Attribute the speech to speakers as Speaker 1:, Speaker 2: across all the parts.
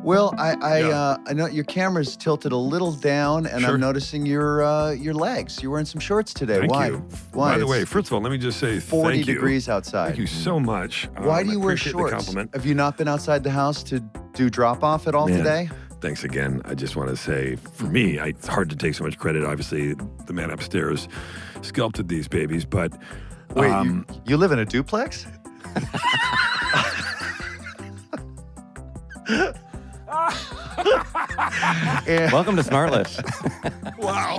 Speaker 1: Will, I know your camera's tilted a little down, and
Speaker 2: Sure.
Speaker 1: I'm noticing your legs. You're wearing some shorts today.
Speaker 2: Thank
Speaker 1: Why?
Speaker 2: you.
Speaker 1: Why?
Speaker 2: By the way,
Speaker 1: It's
Speaker 2: first of all, let me just say
Speaker 1: 40
Speaker 2: thank you.
Speaker 1: degrees outside.
Speaker 2: Thank you so much.
Speaker 1: Why do you
Speaker 2: I
Speaker 1: wear
Speaker 2: appreciate
Speaker 1: shorts?
Speaker 2: the compliment.
Speaker 1: Have you not been outside the house to do drop-off at all
Speaker 2: Man,
Speaker 1: today?
Speaker 2: Thanks again. I just want to say, for me, it's hard to take so much credit. Obviously, the man upstairs sculpted these babies, but...
Speaker 1: Wait, you live in a duplex?
Speaker 3: Welcome to SmartLess.
Speaker 2: Wow.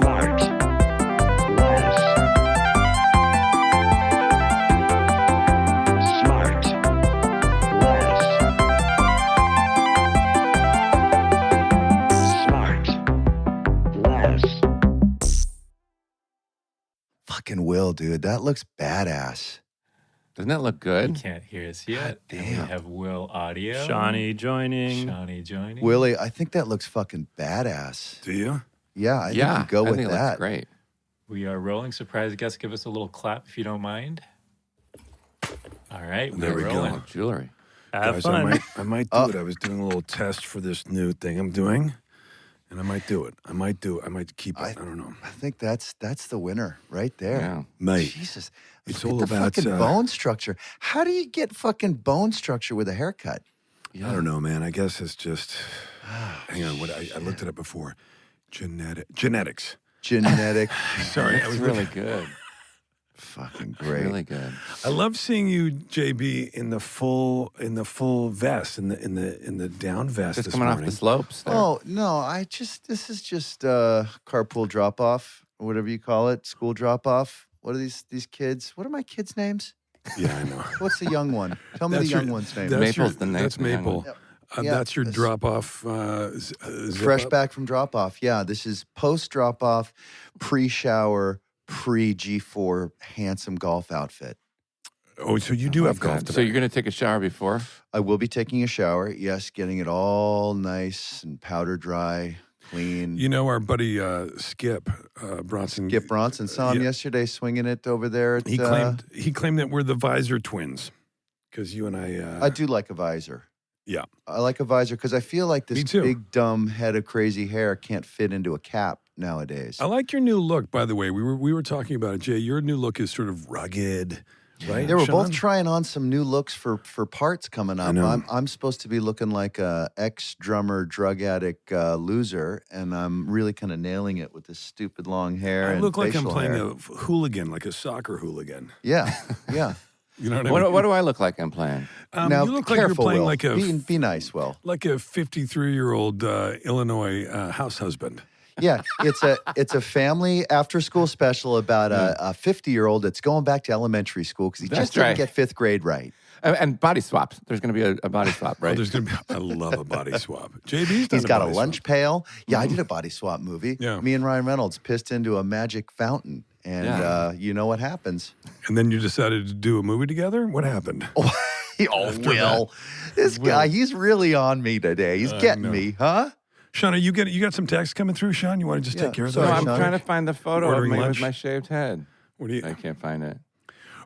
Speaker 1: Fucking Will, dude. That looks badass.
Speaker 3: Doesn't that look
Speaker 4: You
Speaker 3: good?
Speaker 4: can't hear us yet.
Speaker 1: damn.
Speaker 4: And we have Will audio.
Speaker 5: Shawnee joining.
Speaker 4: Shawnee joining.
Speaker 1: Willie, I think that looks fucking badass.
Speaker 2: Do you?
Speaker 1: Yeah, I think you go
Speaker 3: I
Speaker 1: with
Speaker 3: think it
Speaker 1: that.
Speaker 3: looks great.
Speaker 4: We are rolling. Surprise guest, give us a little clap if you don't mind. All right,
Speaker 2: There we
Speaker 4: we're
Speaker 2: go.
Speaker 4: rolling.
Speaker 3: Oh, jewelry.
Speaker 5: Have
Speaker 2: Guys,
Speaker 5: fun.
Speaker 2: I might do it. I was doing a little test for this new thing I'm doing, and I might do it. I might do it. I might keep it. I don't know.
Speaker 1: I think that's the winner right there.
Speaker 3: Yeah.
Speaker 2: Mate,
Speaker 1: Jesus.
Speaker 2: it's
Speaker 1: Look
Speaker 2: all
Speaker 1: at the
Speaker 2: about...
Speaker 1: fucking bone structure. How do you get fucking bone structure with a haircut?
Speaker 2: I don't know, man. I guess it's just... hang on. I looked it up before. Genetics.
Speaker 1: Genetic.
Speaker 2: Sorry. I
Speaker 3: It's
Speaker 2: was
Speaker 3: really good.
Speaker 1: Fucking great.
Speaker 3: Really good.
Speaker 2: I love seeing you, JB, in the full vest, in the down vest
Speaker 3: Just
Speaker 2: this
Speaker 3: coming
Speaker 2: morning.
Speaker 3: off the slopes there.
Speaker 1: Oh, no, this is just carpool drop off, or whatever you call it, school drop off. What are these kids? What are my kids' names?
Speaker 2: Yeah, I know.
Speaker 1: What's the young one? Tell me the
Speaker 2: That's
Speaker 1: young
Speaker 2: your-
Speaker 1: one's name.
Speaker 2: That's
Speaker 3: Maple's the name-
Speaker 2: That's
Speaker 3: the young
Speaker 2: Maple.
Speaker 3: one.
Speaker 1: Yeah,
Speaker 2: That's your
Speaker 1: this-
Speaker 2: drop off.
Speaker 1: Fresh back from drop off. Yeah, this is post drop off, pre shower, pre G4 handsome golf outfit.
Speaker 2: Oh, so you do
Speaker 3: Oh,
Speaker 2: have golf
Speaker 3: God.
Speaker 2: today.
Speaker 3: So you're going to take a shower before?
Speaker 1: I will be taking a shower. Yes, getting it all nice and powder dry, clean.
Speaker 2: You know our buddy Skip Bronson.
Speaker 1: Skip Bronson saw him
Speaker 2: yeah.
Speaker 1: yesterday swinging it over there. At,
Speaker 2: He claimed that we're the Visor twins because you and I.
Speaker 1: I do like a visor.
Speaker 2: Yeah.
Speaker 1: I like a visor because I feel like
Speaker 2: Me
Speaker 1: this
Speaker 2: too.
Speaker 1: big dumb head of crazy hair can't fit into a cap nowadays.
Speaker 2: I like your new look, by the way. We were talking about it, Jay. Your new look is sort of rugged, right?
Speaker 1: They were both
Speaker 2: Sean?
Speaker 1: trying on some new looks for parts coming up.
Speaker 2: know.
Speaker 1: I'm supposed to be looking like a ex-drummer, drug addict loser, and I'm really kind of nailing it with this stupid long hair
Speaker 2: I
Speaker 1: and
Speaker 2: look like I'm
Speaker 1: facial
Speaker 2: playing
Speaker 1: hair.
Speaker 2: a hooligan, like a soccer hooligan.
Speaker 1: Yeah, yeah.
Speaker 2: You know what I mean?
Speaker 3: What do I look like I'm playing?
Speaker 1: Now,
Speaker 2: you look like you're
Speaker 1: careful,
Speaker 2: playing
Speaker 1: Will.
Speaker 2: like a
Speaker 1: Be nice, Will.
Speaker 2: like a 53-year-old Illinois house husband.
Speaker 1: Yeah, it's a family after-school special about a 50-year-old that's going back to elementary school because he
Speaker 3: That's
Speaker 1: just didn't
Speaker 3: right.
Speaker 1: get fifth grade right.
Speaker 3: And body swaps. There's going to be a body swap,
Speaker 2: Oh,
Speaker 3: right?
Speaker 2: there's gonna be. I love a body swap. JB's done
Speaker 1: He's got a
Speaker 2: body
Speaker 1: lunch
Speaker 2: swap.
Speaker 1: pail. Yeah, I did a body swap movie.
Speaker 2: Yeah.
Speaker 1: Me and Ryan Reynolds pissed into a magic fountain, and
Speaker 3: Yeah.
Speaker 1: you know what happens.
Speaker 2: And then you decided to do a movie together. What happened?
Speaker 1: Will. This guy, he's really on me today. He's getting
Speaker 2: know.
Speaker 1: me, huh?
Speaker 2: Sean, you got some text coming through. Sean, you want to just
Speaker 1: Yeah,
Speaker 2: take care of
Speaker 1: sorry,
Speaker 3: no,
Speaker 2: that?
Speaker 3: I'm
Speaker 1: Sean.
Speaker 3: trying to find the photo of
Speaker 2: Ordering
Speaker 3: me
Speaker 2: lunch?
Speaker 3: with my shaved head.
Speaker 2: What do you?
Speaker 3: I can't find it.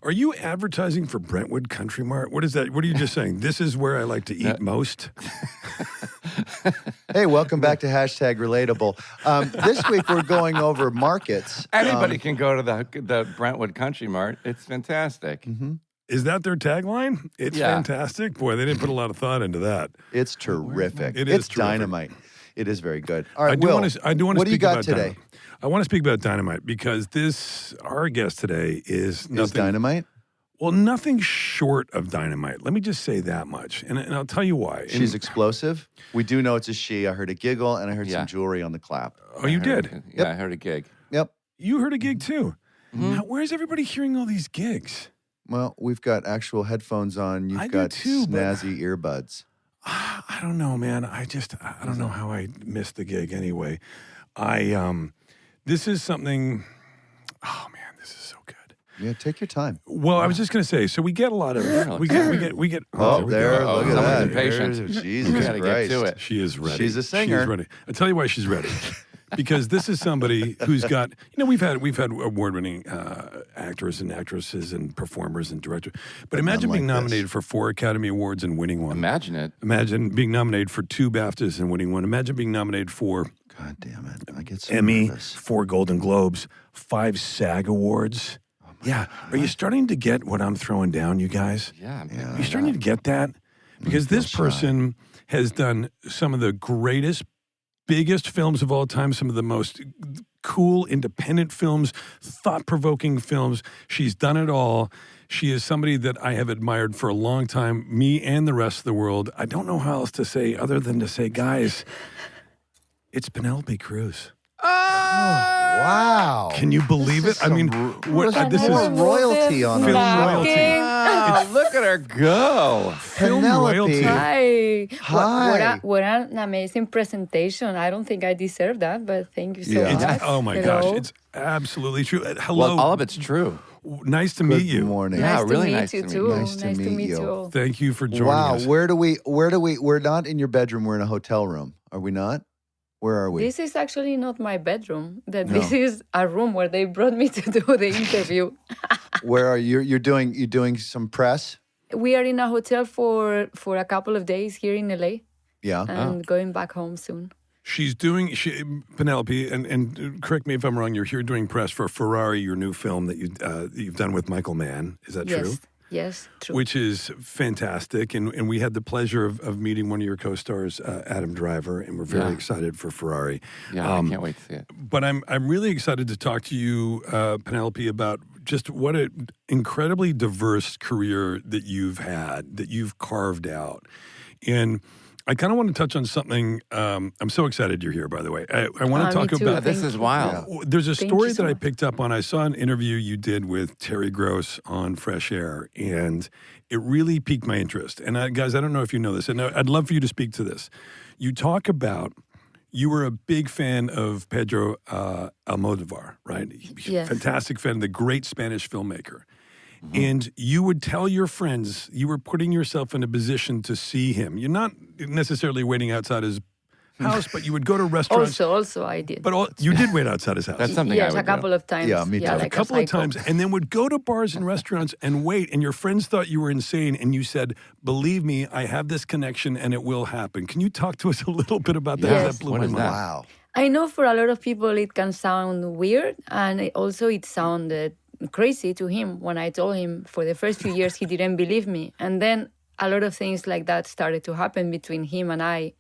Speaker 2: Are you advertising for Brentwood Country Mart? What is that? What are you just saying? This is where I like to eat most.
Speaker 1: Hey, welcome back to #relatable. This week we're going over markets.
Speaker 3: Anybody can go to the Brentwood Country Mart. It's fantastic.
Speaker 2: Is that their tagline? It's
Speaker 3: Yeah.
Speaker 2: fantastic. Boy, they didn't put a lot of thought into that.
Speaker 1: It's terrific.
Speaker 2: It is
Speaker 1: It's
Speaker 2: terrific.
Speaker 1: dynamite. It is very good. All right,
Speaker 2: I do
Speaker 1: Will,
Speaker 2: want to.
Speaker 1: what do you
Speaker 2: speak
Speaker 1: got
Speaker 2: about
Speaker 1: today?
Speaker 2: Dynamite. I want to speak about Dynamite because our guest today is nothing.
Speaker 1: Is dynamite?
Speaker 2: Well, nothing short of dynamite. Let me just say that much, and I'll tell you why.
Speaker 1: She's
Speaker 2: And-
Speaker 1: explosive. We do know it's a she. I heard a giggle and I heard
Speaker 3: Yeah.
Speaker 1: some jewelry on the clap.
Speaker 2: oh, you did.
Speaker 3: Yeah, I heard a gig.
Speaker 1: Yep.
Speaker 2: You heard a gig too.
Speaker 1: Mm-hmm.
Speaker 2: Now, where's everybody hearing all these gigs?
Speaker 1: Well, we've got actual headphones on. You've
Speaker 2: I do
Speaker 1: got
Speaker 2: too, but-
Speaker 1: snazzy earbuds.
Speaker 2: I don't know, man. I don't know how I missed the gig anyway. This is something. Oh man, this is so good.
Speaker 1: Yeah, take your time.
Speaker 2: Well, I was just gonna say. So we get a lot of. We get.
Speaker 1: Oh, there.
Speaker 3: go.
Speaker 1: Look at
Speaker 3: Someone's
Speaker 1: that.
Speaker 3: impatient.
Speaker 1: There's- Jesus
Speaker 3: We gotta
Speaker 1: Christ.
Speaker 3: get to it.
Speaker 2: She is ready.
Speaker 1: She's a singer.
Speaker 2: She's ready. I'll tell you why she's ready. because this is somebody who's got, we've had award-winning actors and actresses and performers and directors, but imagine being nominated for 4 Academy Awards and winning one.
Speaker 3: Imagine it.
Speaker 2: Imagine being nominated for 2 BAFTAs and winning one. Imagine being nominated for
Speaker 1: God damn it. I get so
Speaker 2: Emmy,
Speaker 1: nervous.
Speaker 2: 4 Golden Globes, 5 SAG Awards. Yeah. Are you starting to get what I'm throwing down, you guys?
Speaker 3: Yeah.
Speaker 2: Are you starting to get that? Because this person has done some of the greatest, biggest films of all time, some of the most cool, independent films, thought-provoking films. She's done it all. She is somebody that I have admired for a long time, me and the rest of the world. I don't know how else to say other than to say, guys, it's Penelope Cruz.
Speaker 1: Wow.
Speaker 2: Can you believe it? I mean, this is
Speaker 1: royalty on
Speaker 2: film
Speaker 1: our show.
Speaker 2: royalty.
Speaker 3: Oh, look at her go.
Speaker 2: Film
Speaker 1: Penelope.
Speaker 2: royalty.
Speaker 5: Hi.
Speaker 1: Hi.
Speaker 5: What an amazing presentation. I don't think I deserve that, but thank you so
Speaker 1: Yeah.
Speaker 5: much.
Speaker 2: Oh my
Speaker 5: Hello.
Speaker 2: gosh, it's absolutely true. Hello.
Speaker 3: Well, all of it's true.
Speaker 2: Nice to meet you.
Speaker 1: Good morning.
Speaker 3: Yeah,
Speaker 5: Nice
Speaker 3: really
Speaker 5: to meet
Speaker 3: nice
Speaker 5: you
Speaker 3: to meet
Speaker 5: too.
Speaker 3: you.
Speaker 1: Nice to meet you.
Speaker 5: all.
Speaker 2: Thank you for joining
Speaker 1: Wow.
Speaker 2: us.
Speaker 1: Where do we, we're not in your bedroom. We're in a hotel room. Are we not? Where are we?
Speaker 5: This is actually not my bedroom.
Speaker 1: No.
Speaker 5: This is a room where they brought me to do the interview.
Speaker 1: Where are you? You're doing some press?
Speaker 5: We are in a hotel for a couple of days here in LA
Speaker 1: Yeah.
Speaker 5: and going back home soon.
Speaker 2: She's doing, Penelope, and correct me if I'm wrong, you're here doing press for Ferrari, your new film that you've done with Michael Mann. Is that true?
Speaker 5: Yes, true.
Speaker 2: Which is fantastic. And we had the pleasure of meeting one of your co-stars, Adam Driver, and we're very excited for Ferrari.
Speaker 3: Yeah, I can't wait to see it.
Speaker 2: But I'm really excited to talk to you, Penelope, about just what an incredibly diverse career that you've had, that you've carved out. And I kind of want to touch on something. I'm so excited you're here, by the way. I want to talk
Speaker 5: me too.
Speaker 2: about...
Speaker 3: This is wild.
Speaker 2: There's a
Speaker 5: Thank
Speaker 2: story
Speaker 5: you so
Speaker 2: that I
Speaker 5: much.
Speaker 2: picked up on. I saw an interview you did with Terry Gross on Fresh Air, and it really piqued my interest. And guys, I don't know if you know this, and I'd love for you to speak to this. You talk about you were a big fan of Pedro Almodóvar, right?
Speaker 5: Yes.
Speaker 2: Fantastic fan, the great Spanish filmmaker. And you would tell your friends, you were putting yourself in a position to see him. You're not necessarily waiting outside his house, but you would go to restaurants.
Speaker 5: Also, I did.
Speaker 2: But you did wait outside his house.
Speaker 3: That's something I
Speaker 5: Yes,
Speaker 3: would
Speaker 5: a couple of times.
Speaker 1: Yeah, me too.
Speaker 2: a
Speaker 5: like
Speaker 2: couple of
Speaker 5: psycho.
Speaker 2: times, and then would go to bars and restaurants and wait, and your friends thought you were insane, and you said, believe me, I have this connection, and it will happen. Can you talk to us a little bit about that?
Speaker 5: Yes.
Speaker 2: That blew
Speaker 3: What
Speaker 2: my
Speaker 3: is
Speaker 2: mind.
Speaker 3: that?
Speaker 1: Wow.
Speaker 5: I know for a lot of people it can sound weird, and it sounded crazy to him when I told him. For the first few years he didn't believe me, and then a lot of things like that started to happen between him and I,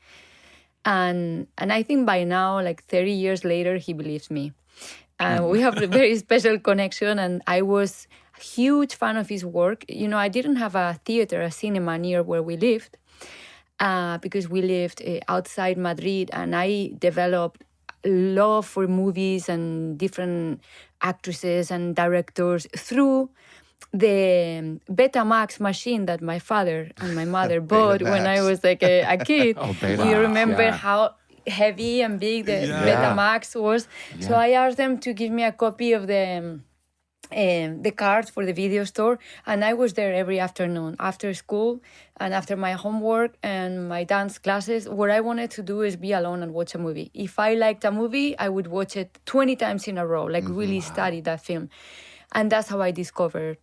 Speaker 5: and I think by now, like 30 years later, he believes me, and we have a very special connection. And I was a huge fan of his work. I didn't have a theater, a cinema near where we lived, because we lived outside Madrid, and I developed love for movies and different actresses and directors through the Betamax machine that my father and my mother bought when I was like a kid.
Speaker 3: Betamax,
Speaker 5: You remember
Speaker 3: yeah.
Speaker 5: how heavy and big the
Speaker 2: Yeah.
Speaker 5: Betamax was? Yeah. So I asked them to give me a copy of the card for the video store, and I was there every afternoon after school and after my homework and my dance classes. What I wanted to do is be alone and watch a movie. If I liked a movie, I would watch it 20 times in a row, like really study that film. And that's how I discovered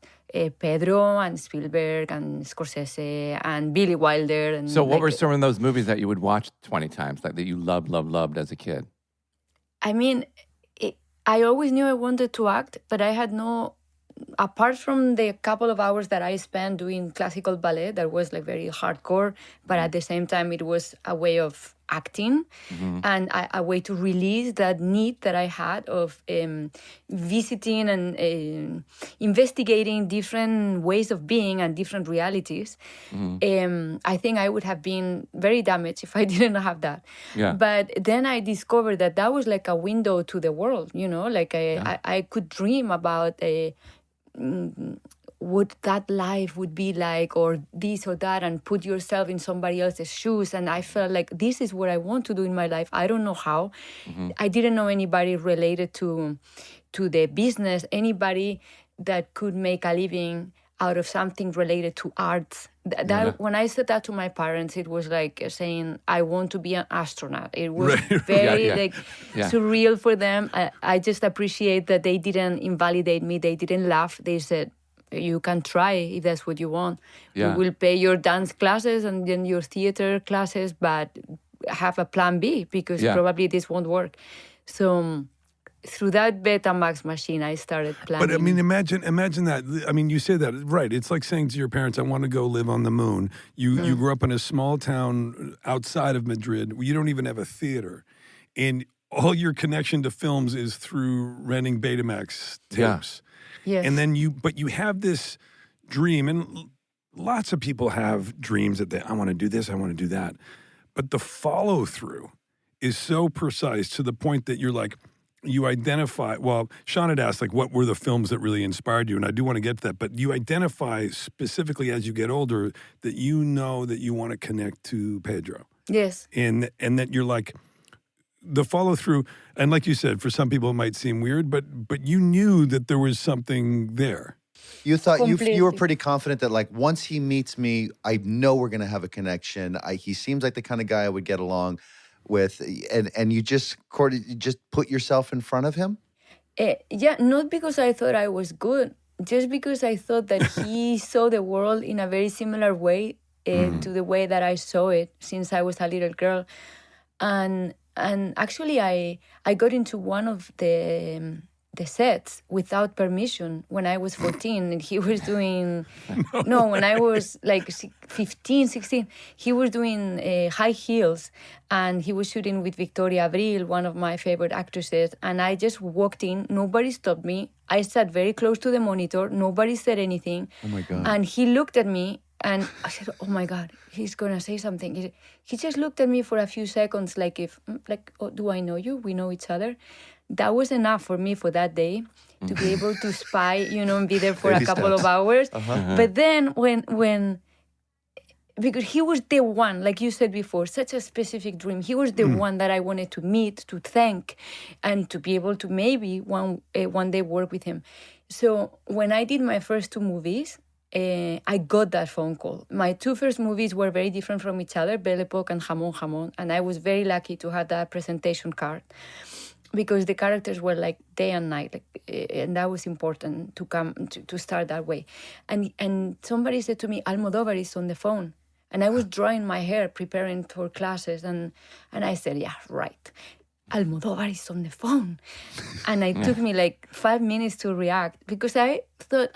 Speaker 5: Pedro and Spielberg and Scorsese and Billy Wilder. And
Speaker 3: So what were some of those movies that you would watch 20 times, like that you loved as a kid?
Speaker 5: I mean, I always knew I wanted to act, but I had no, apart from the couple of hours that I spent doing classical ballet, that was like very hardcore, but at the same time, it was a way of acting and a way to release that need that I had of visiting and investigating different ways of being and different realities. I think I would have been very damaged if I didn't have that.
Speaker 3: Yeah.
Speaker 5: But then I discovered that was like a window to the world, like I could dream about what that life would be like, or this or that, and put yourself in somebody else's shoes. And I felt like this is what I want to do in my life. I don't know how. I didn't know anybody related to the business, anybody that could make a living out of something related to arts. When I said that to my parents, it was like saying, I want to be an astronaut. It was very surreal for them. I just appreciate that they didn't invalidate me. They didn't laugh. They said, you can try if that's what you want.
Speaker 3: Yeah.
Speaker 5: We will pay your dance classes and then your theater classes, but have a plan B because probably this won't work. So through that Betamax machine, I started planning.
Speaker 2: But I mean, imagine that. I mean, you say that, right. It's like saying to your parents, I want to go live on the moon. You grew up in a small town outside of Madrid where you don't even have a theater. And all your connection to films is through renting Betamax tapes.
Speaker 5: Yes.
Speaker 2: And then you have this dream, and lots of people have dreams that I want to do this, I want to do that. But the follow through is so precise to the point that you're like, you identify, well, Sean had asked, like, what were the films that really inspired you? And I do want to get to that. But you identify specifically as you get older that you know that you want to connect to Pedro.
Speaker 5: Yes.
Speaker 2: And that you're like, the follow through, and like you said, for some people it might seem weird, but you knew that there was something there.
Speaker 1: You thought you were pretty confident that, like, once he meets me, I know we're going to have a connection. He seems like the kind of guy I would get along with, and you just put yourself in front of him?
Speaker 5: Not because I thought I was good, just because I thought that he saw the world in a very similar way to the way that I saw it since I was a little girl. And actually I got into one of the sets without permission when I was 14, and he was doing when I was like 15, 16, he was doing high heels, and he was shooting with Victoria Abril, one of my favorite actresses, and I just walked in. Nobody stopped me. I sat very close to the monitor. Nobody said anything.
Speaker 1: Oh my God.
Speaker 5: And he looked at me, and I said, oh my God, he's going to say something. He just looked at me for a few seconds oh, do I know you? We know each other. That was enough for me for that day to be able to spy, and be there for a couple of hours. But then because he was the one, like you said before, such a specific dream. He was the one that I wanted to meet, to thank, and to be able to maybe one day work with him. So when I did my first 2 movies, I got that phone call. My 2 first movies were very different from each other, Belle Époque and Jamón Jamón, and I was very lucky to have that presentation card because the characters were like day and night, and that was important to come to start that way. And somebody said to me, Almodóvar is on the phone. And I was drying my hair, preparing for classes, and I said, yeah, right. Almodóvar is on the phone. And it took me like 5 minutes to react because I thought,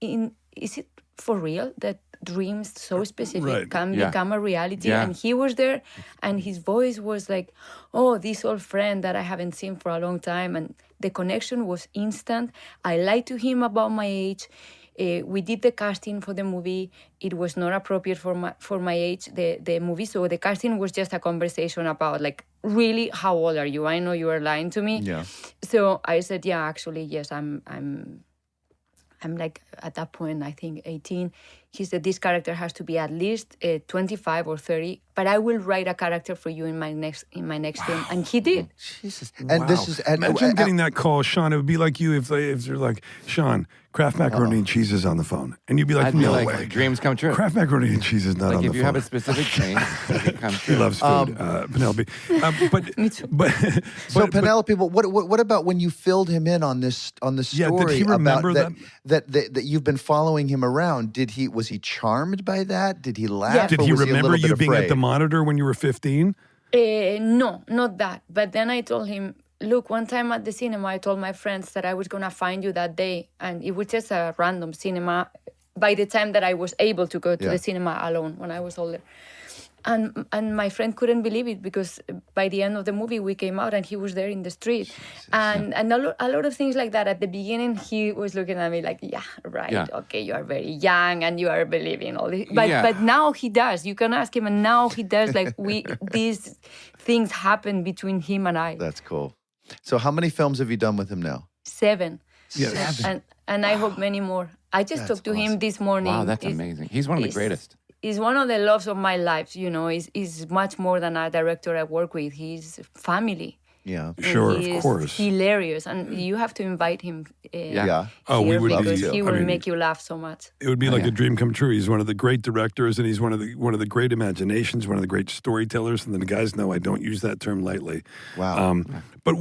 Speaker 5: is it for real that dreams so specific can become a reality?
Speaker 3: Yeah.
Speaker 5: And he was there, and his voice was like, oh, this old friend that I haven't seen for a long time. And the connection was instant. I lied to him about my age. We did the casting for the movie. It was not appropriate for my age, the movie. So the casting was just a conversation about, like, really, how old are you? I know you are lying to me.
Speaker 1: Yeah.
Speaker 5: So I said, yeah, actually, yes, I'm like, at that point, I think 18. He said, this character has to be at least 25 or 30, but I will write a character for you in my next film. And he did.
Speaker 1: Jesus. And this is...
Speaker 2: Imagine getting that call, Sean. It would be like you if they're like, Sean, Kraft macaroni and cheese is on the phone. And you'd be like,
Speaker 3: I'd be
Speaker 2: no
Speaker 3: like,
Speaker 2: way.
Speaker 3: dreams come true.
Speaker 2: Kraft macaroni and cheese is not
Speaker 3: Like
Speaker 2: on the
Speaker 3: if you
Speaker 2: phone.
Speaker 3: have a specific dream, it comes true.
Speaker 2: He loves food, Penelope.
Speaker 1: So Penelope, what about when you filled him in on this story?
Speaker 2: Yeah, did he remember
Speaker 1: that you've been following him around? Was he charmed by that? Did he laugh?
Speaker 5: Yeah.
Speaker 2: Did
Speaker 1: or
Speaker 2: he
Speaker 1: was
Speaker 2: remember
Speaker 1: a little
Speaker 2: you
Speaker 1: bit
Speaker 2: being at
Speaker 1: afraid?
Speaker 2: the monitor when you were 15?
Speaker 5: No, not that. But then I told him, look, one time at the cinema, I told my friends that I was going to find you that day. And it was just a random cinema by the time that I was able to go to the cinema alone when I was older. And my friend couldn't believe it because by the end of the movie, we came out and he was there in the street. And a lot of things like that. At the beginning, he was looking at me like, yeah, right. Yeah. Okay, you are very young and you are believing all this. But now he does. You can ask him, and now he does. Like, these things happen between him and I.
Speaker 1: That's cool. So how many films have you done with him now?
Speaker 5: 7.
Speaker 2: Yes.
Speaker 5: 7. And I hope many more. I just talked to him this morning.
Speaker 3: Wow, that's amazing. He's one of the greatest.
Speaker 5: He's one of the loves of my life, He's much more than a director I work with. He's family.
Speaker 1: Yeah.
Speaker 5: And
Speaker 2: Sure,
Speaker 5: he
Speaker 2: of
Speaker 5: is
Speaker 2: course.
Speaker 5: hilarious, and you have to invite him
Speaker 1: Yeah.
Speaker 2: Oh, we
Speaker 5: here
Speaker 2: would
Speaker 5: because
Speaker 2: be-
Speaker 5: he
Speaker 2: I
Speaker 5: will
Speaker 2: mean,
Speaker 5: make you laugh so much.
Speaker 2: It would be like
Speaker 3: yeah.
Speaker 2: a dream come true. He's one of the great directors, and he's one of the great imaginations, one of the great storytellers. And then the guys know I don't use that term lightly.
Speaker 1: Wow.
Speaker 2: But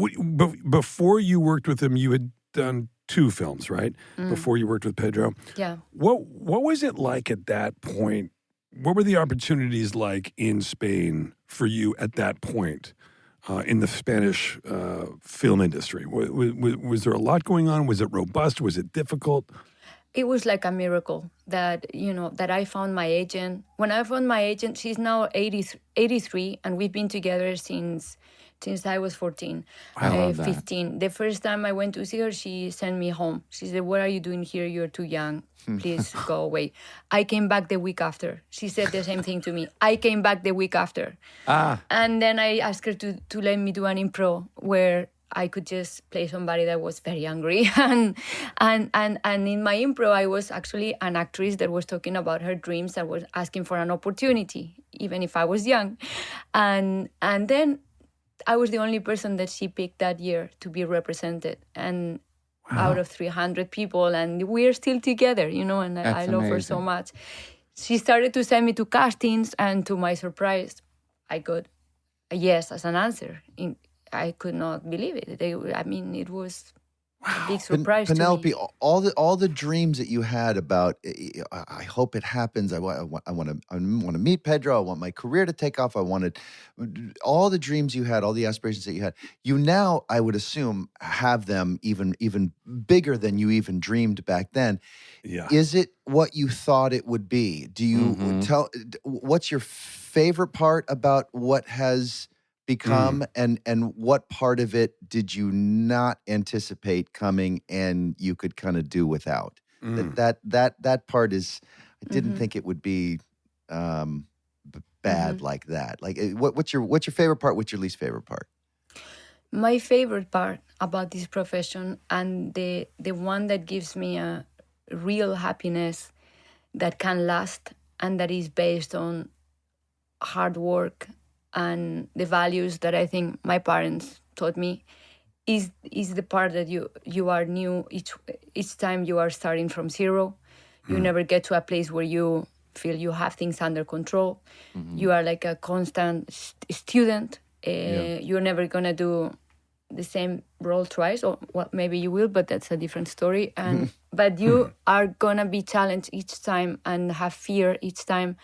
Speaker 2: before you worked with him, you had done 2 films, right? Before you worked with Pedro.
Speaker 5: Yeah.
Speaker 2: What was it like at that point? What were the opportunities like in Spain for you at that point in the Spanish film industry? Was there a lot going on? Was it robust? Was it difficult?
Speaker 5: It was like a miracle that, that I found my agent. When I found my agent, she's now 83, and we've been together since I was 14,
Speaker 3: I love that.
Speaker 5: 15. The first time I went to see her, she sent me home. She said, "What are you doing here? You're too young. Please go away." I came back the week after. She said the same thing to me. I came back the week after. And then I asked her to let me do an improv where I could just play somebody that was very angry. and in my improv, I was actually an actress that was talking about her dreams and was asking for an opportunity, even if I was young. And then I was the only person that she picked that year to be represented. And out of 300 people, and we're still together, and I love her so
Speaker 3: amazing.
Speaker 5: much. She started to send me to castings, and to my surprise, I got a yes as an answer. I could not believe it. It was a big surprise
Speaker 1: Penelope,
Speaker 5: to me.
Speaker 1: all the dreams that you had about, I hope it happens. I want to meet Pedro. I want my career to take off. I wanted all the dreams you had, all the aspirations that you had. You now, I would assume, have them even bigger than you even dreamed back then.
Speaker 2: Yeah.
Speaker 1: Is it what you thought it would be? Do you tell? What's your favorite part about what has become, and what part of it did you not anticipate coming and you could kind of do without? That part is, I didn't think it would be bad like that. Like, what's your favorite part? What's your least favorite part?
Speaker 5: My favorite part about this profession, and the one that gives me a real happiness that can last and that is based on hard work and the values that I think my parents taught me, is the part that you are new each time you are starting from zero. You never get to a place where you feel you have things under control. You are like a constant student. You're never gonna do the same role twice, or well, maybe you will, but that's a different story. And but you are gonna be challenged each time and have fear each time.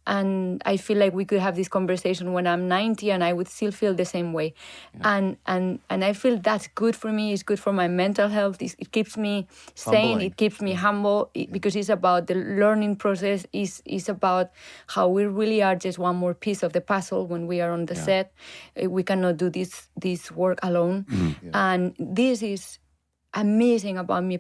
Speaker 5: And I feel like we could have this conversation when I'm 90 and I would still feel the same way. Yeah. And I feel that's good for me. It's good for my mental health. It keeps me sane.
Speaker 1: Humbling.
Speaker 5: It keeps me humble because it's about the learning process. It's about how we really are just one more piece of the puzzle when we are on the set. We cannot do this work alone. And this is amazing about me,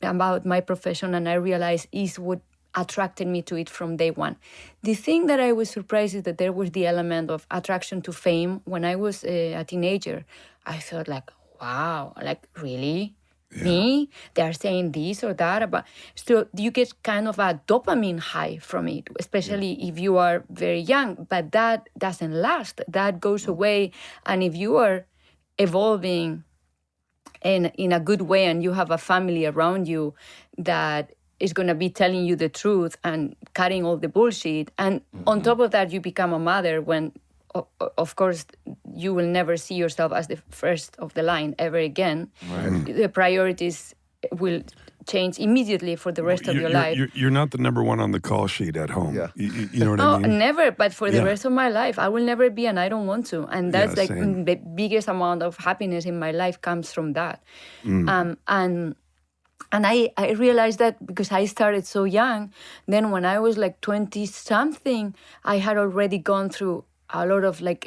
Speaker 5: about my profession. And I realize is what attracted me to it from day one. The thing that I was surprised is that there was the element of attraction to fame. When I was a teenager, I thought like, wow, like really? Me? They are saying this or that about. So you get kind of a dopamine high from it, especially if you are very young, but that doesn't last. That goes away. And if you are evolving in a good way and you have a family around you that is going to be telling you the truth and cutting all the bullshit. And on top of that, you become a mother when, of course, you will never see yourself as the first of the line ever again. Right. The priorities will change immediately for the rest of your life.
Speaker 2: You're not the number one on the call sheet at home. Yeah. You know what I mean?
Speaker 5: Never. But for the rest of my life, I will never be, and I don't want to. And that's the biggest amount of happiness in my life comes from that. And I realized that because I started so young, then when I was like 20-something, I had already gone through a lot of like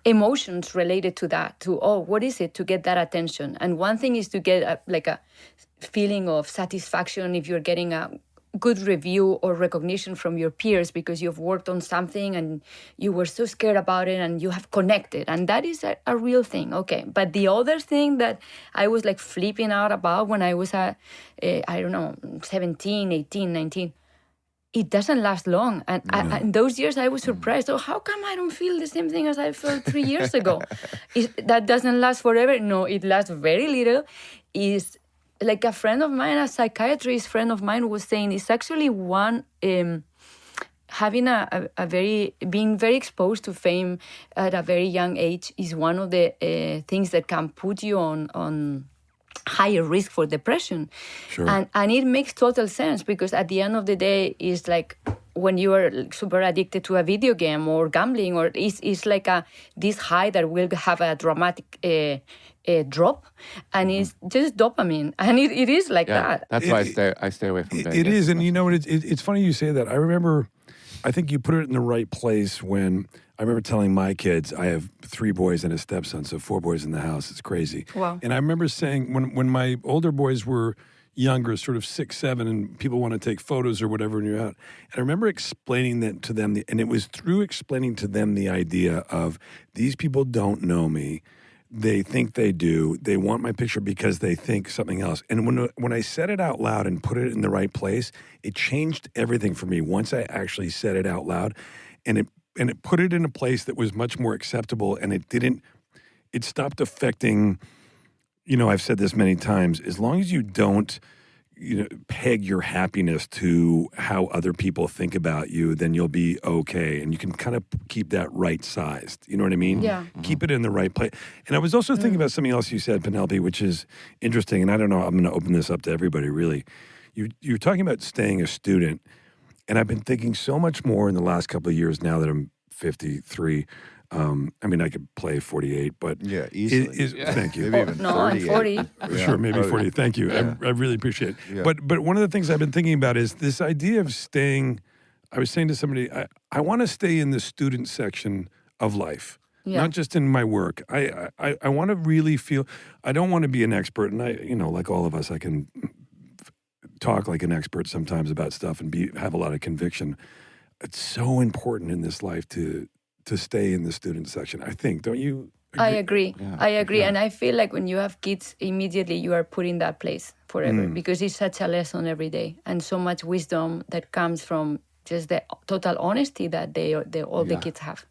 Speaker 5: emotions related to that, what is it to get that attention? And one thing is to get a feeling of satisfaction if you're getting a good review or recognition from your peers because you've worked on something and you were so scared about it and you have connected. And that is a real thing. Okay. But the other thing that I was like flipping out about when I was 17, 18, 19, it doesn't last long. And in those years, I was surprised. Oh, how come I don't feel the same thing as I felt 3 years ago? That doesn't last forever? No, it lasts very little. Is like a friend of mine, a psychiatrist friend of mine was saying, it's actually one... having being very exposed to fame at a very young age is one of the things that can put you on higher risk for depression.
Speaker 2: Sure.
Speaker 5: And it makes total sense, because at the end of the day, it's like when you are super addicted to a video game or gambling, or it's like this high that will have a dramatic drop, and it's just dopamine, and it is like that.
Speaker 3: That's why I stay away from Vegas.
Speaker 2: It is, and you know, it's funny you say that. I remember, I think you put it in the right place when I remember telling my kids, I have 3 boys and a stepson, so 4 boys in the house. It's crazy.
Speaker 5: Wow.
Speaker 2: And I remember saying when my older boys were younger, sort of 6, 7, and people want to take photos or whatever, and you're out. And I remember explaining that to them, and it was through explaining to them the idea of these people don't know me. They think they do. They want my picture because they think something else. And when I said it out loud and put it in the right place, it changed everything for me. Once I actually said it out loud, and it put it in a place that was much more acceptable, and it stopped affecting, you know, I've said this many times, as long as you don't, you know, peg your happiness to how other people think about you, then you'll be okay. And you can kind of keep that right sized. You know what I mean?
Speaker 5: Yeah.
Speaker 2: Keep it in the right place. And I was also thinking about something else you said, Penelope, which is interesting. And I don't know, I'm going to open this up to everybody, really. You're talking about staying a student. And I've been thinking so much more in the last couple of years now that I'm 53. I mean, I could play 48, but
Speaker 1: easily.
Speaker 2: Thank you.
Speaker 1: Maybe even
Speaker 5: No, I'm 40.
Speaker 2: Sure, maybe 40. Thank you. I really appreciate it.
Speaker 1: Yeah.
Speaker 2: But one of the things I've been thinking about is this idea of staying. I was saying to somebody, I want to stay in the student section of life, not just in my work. I want to really feel. I don't want to be an expert, and like all of us, I can talk like an expert sometimes about stuff and have a lot of conviction. It's so important in this life to stay in the student section, I think. Don't you agree?
Speaker 5: I agree.
Speaker 3: Yeah.
Speaker 5: I agree. And I feel like when you have kids, immediately you are put in that place forever, because it's such a lesson every day and so much wisdom that comes from just the total honesty that all the kids have.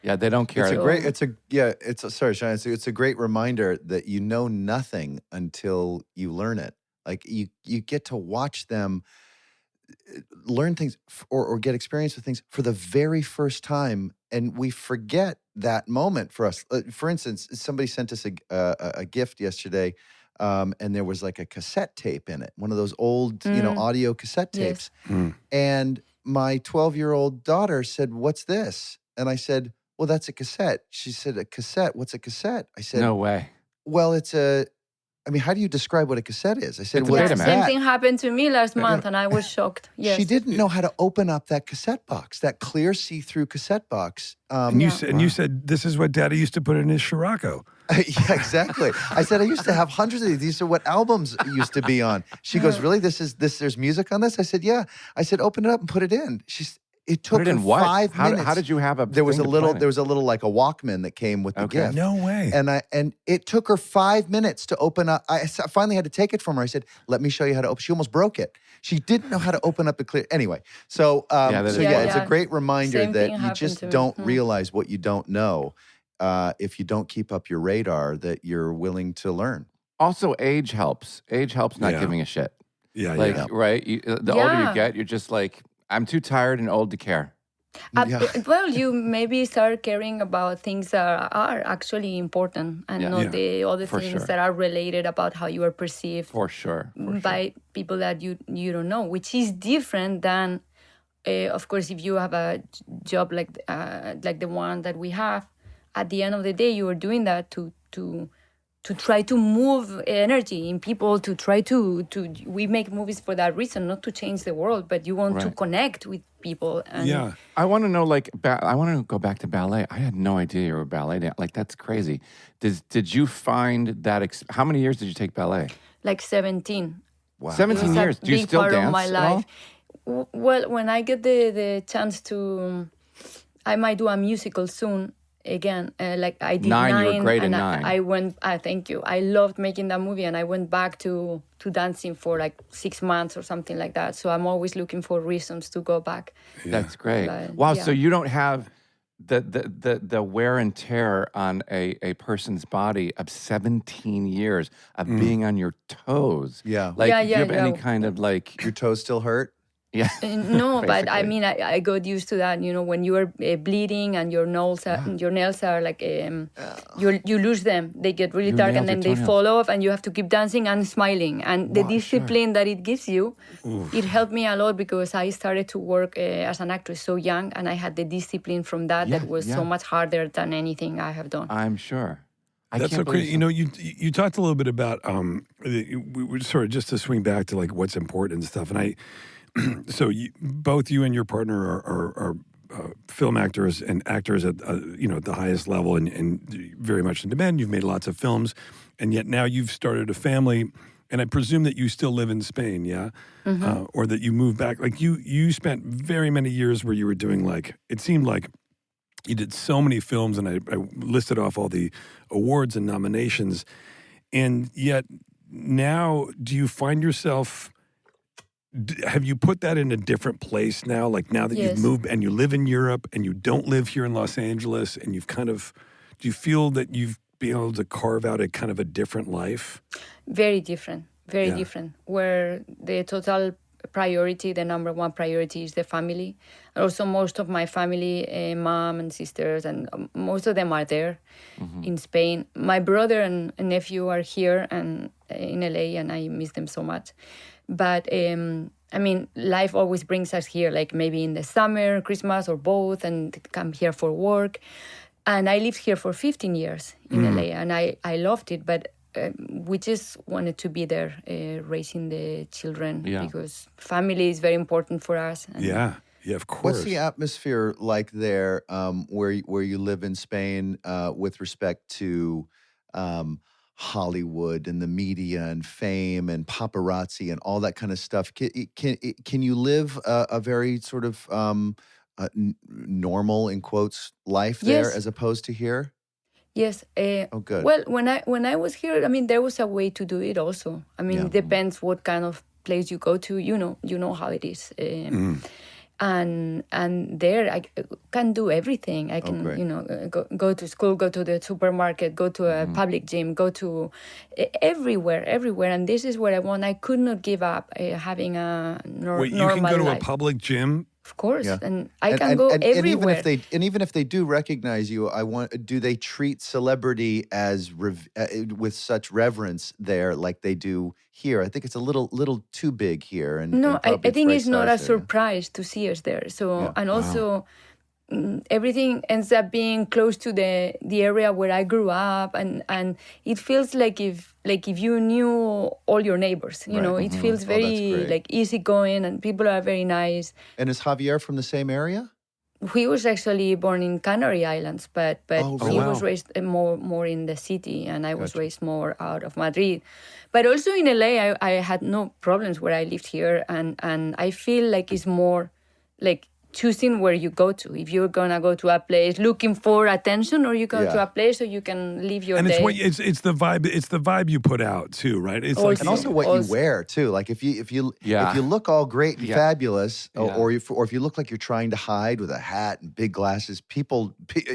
Speaker 3: Yeah, they don't care.
Speaker 1: Sorry, Shine. It's a great reminder that you know nothing until you learn it. Like you get to watch them learn things or get experience with things for the very first time, and we forget that moment for us. For instance, somebody sent us a gift yesterday, and there was like a cassette tape in it, one of those old audio cassette tapes.
Speaker 5: Yes.
Speaker 1: And my 12-year-old daughter said, "What's this?" And I said, "Well, that's a cassette." She said, "A cassette? What's a cassette?" I said,
Speaker 3: No way.
Speaker 1: "Well, I mean, how do you describe what a cassette is?" I said,
Speaker 3: It's a
Speaker 1: "What's
Speaker 3: Betamax.
Speaker 5: Same
Speaker 1: that?"
Speaker 5: thing happened to me last month, and I was shocked. Yes.
Speaker 1: She didn't know how to open up that cassette box, that clear see-through cassette box.
Speaker 2: And you said, this is what Daddy used to put in his Scirocco.
Speaker 1: Yeah, exactly. I said, I used to have hundreds of these. These are what albums used to be on. She goes, "Really? There's music on this?" I said, "Yeah." I said, "Open it up and put it in." It took
Speaker 3: Put it in
Speaker 1: her
Speaker 3: what?
Speaker 1: 5 minutes.
Speaker 3: How did you have a?
Speaker 1: There was
Speaker 3: thing
Speaker 1: a
Speaker 3: to
Speaker 1: little.
Speaker 3: play?
Speaker 1: There was a little like a Walkman that came with the gift.
Speaker 2: No way.
Speaker 1: And it took her 5 minutes to open up. I finally had to take it from her. I said, "Let me show you how to open." She almost broke it. She didn't know how to open up the clear. Anyway, so it's a great reminder
Speaker 5: Same
Speaker 1: that
Speaker 5: thing
Speaker 1: you
Speaker 5: happened
Speaker 1: just
Speaker 5: to me.
Speaker 1: don't realize what you don't know if you don't keep up your radar that you're willing to learn.
Speaker 3: Also, age helps. Age helps not
Speaker 2: Yeah.
Speaker 3: giving a shit.
Speaker 2: Yeah,
Speaker 3: Like,
Speaker 2: yeah.
Speaker 3: right? The older you get, you're just like, I'm too tired and old to care.
Speaker 5: Well, you maybe start caring about things that are actually important and not the other
Speaker 3: For
Speaker 5: things
Speaker 3: sure.
Speaker 5: that are related about how you are perceived
Speaker 3: For sure.
Speaker 5: by people that you don't know, which is different than, of course, if you have a job like the one that we have. At the end of the day, you are doing that to try to move energy in people, to try to we make movies for that reason, not to change the world, but you want to connect with people. And
Speaker 3: I want to know, I want to go back to ballet. I had no idea you were a ballet dancer. Like, that's crazy. Did you find that, how many years did you take ballet?
Speaker 5: like 17.
Speaker 1: Wow.
Speaker 3: 17 years. Do you
Speaker 5: Big
Speaker 3: still
Speaker 5: part
Speaker 3: dance
Speaker 5: of my
Speaker 3: at
Speaker 5: life.
Speaker 3: all?
Speaker 5: Well, when I get the chance to, I might do a musical soon. again. Like I did
Speaker 3: 9, you were great
Speaker 5: and
Speaker 3: in 9.
Speaker 5: I went. Thank you. I loved making that movie, and I went back to dancing for like 6 months or something like that. So I'm always looking for reasons to go back.
Speaker 3: That's great.
Speaker 5: Like,
Speaker 3: Wow.
Speaker 5: yeah.
Speaker 3: So you don't have the wear and tear on a person's body of 17 years of being on your toes.
Speaker 1: Yeah.
Speaker 3: Like,
Speaker 5: Yeah,
Speaker 3: do you have
Speaker 5: yeah.
Speaker 3: any kind of like,
Speaker 1: Your toes still hurt?
Speaker 3: yeah.
Speaker 5: No, but I
Speaker 3: Basically.
Speaker 5: mean, I got used to that. You know, when you are bleeding and your nails are like you lose them. They get really
Speaker 3: Your
Speaker 5: dark
Speaker 3: nails
Speaker 5: and then
Speaker 3: are
Speaker 5: they
Speaker 3: toenails.
Speaker 5: fall off, and you have to keep dancing and smiling. And the discipline that it gives you, it helped me a lot because I started to work as an actress so young, and I had the discipline from that
Speaker 3: Yeah,
Speaker 5: that was
Speaker 3: yeah.
Speaker 5: so much harder than anything I have done.
Speaker 3: I'm sure.
Speaker 2: That's so crazy. You know, you talked a little bit about we sort of just to swing back to like what's important and stuff. And so both you and your partner are film actors and actors at at the highest level and very much in demand. You've made lots of films, and yet now you've started a family. And I presume that you still live in Spain, yeah, or that you moved back. Like you spent very many years where you were doing like it seemed like. You did so many films, and I listed off all the awards and nominations. And yet now, do you find yourself, have you put that in a different place now? Like now that
Speaker 5: Yes.
Speaker 2: you've moved and you live in Europe and you don't live here in Los Angeles, and you've kind of, do you feel that you've been able to carve out a kind of a different life?
Speaker 5: Very different, very
Speaker 2: Yeah.
Speaker 5: different. Where the total priority, the number one priority is the family. Also, most of my family, mom and sisters, and most of them are there in Spain. My brother and nephew are here and in LA, and I miss them so much. But I mean, life always brings us here, like maybe in the summer, Christmas, or both, and come here for work. And I lived here for 15 years in LA, and I loved it, but we just wanted to be there raising the children because family is very important for us. And
Speaker 2: Yeah, of course.
Speaker 1: What's the atmosphere like there where you live in Spain with respect to Hollywood and the media and fame and paparazzi and all that kind of stuff? Can you live a very sort of normal, in quotes, life there
Speaker 5: Yes.
Speaker 1: as opposed to here?
Speaker 5: Yes.
Speaker 1: Oh, good.
Speaker 5: Well, when I was here, I mean, there was a way to do it also. I mean, it depends what kind of place you go to. You know how it is. And there I can do everything. I can,
Speaker 1: great.
Speaker 5: go to school, go to the supermarket, go to a public gym, go to everywhere. And this is what I want. I could not give up having a normal life.
Speaker 2: Wait, you can go to a public gym?
Speaker 5: Of course,
Speaker 1: Yeah.
Speaker 5: and I can go
Speaker 1: and
Speaker 5: everywhere.
Speaker 1: even if they do recognize you, do they treat celebrity as with such reverence there like they do here? I think it's a little too big here. And
Speaker 5: No, I
Speaker 1: probably
Speaker 5: think it's not a
Speaker 1: Freistadt area.
Speaker 5: surprise to see us there. So, and also everything ends up being close to the area where I grew up, and it feels like if you knew all your neighbors, you know, it feels
Speaker 1: Oh, that's
Speaker 5: very
Speaker 1: great.
Speaker 5: like easygoing, and people are very nice.
Speaker 1: And is Javier from the same area?
Speaker 5: He was actually born in Canary Islands, but
Speaker 1: Oh,
Speaker 5: he
Speaker 2: wow.
Speaker 5: was raised more in the city, and I was raised more out of Madrid. But also in LA, I had no problems where I lived here, and I feel like it's more like choosing where you go to. If you're gonna go to a place looking for attention, or you go to a place so you can live your
Speaker 2: And
Speaker 5: day.
Speaker 2: it's the vibe. It's the vibe you put out too, right? It's
Speaker 5: Also.
Speaker 2: like
Speaker 1: And also what you wear too. Like if you look all great and fabulous, or if you look like you're trying to hide with a hat and big glasses,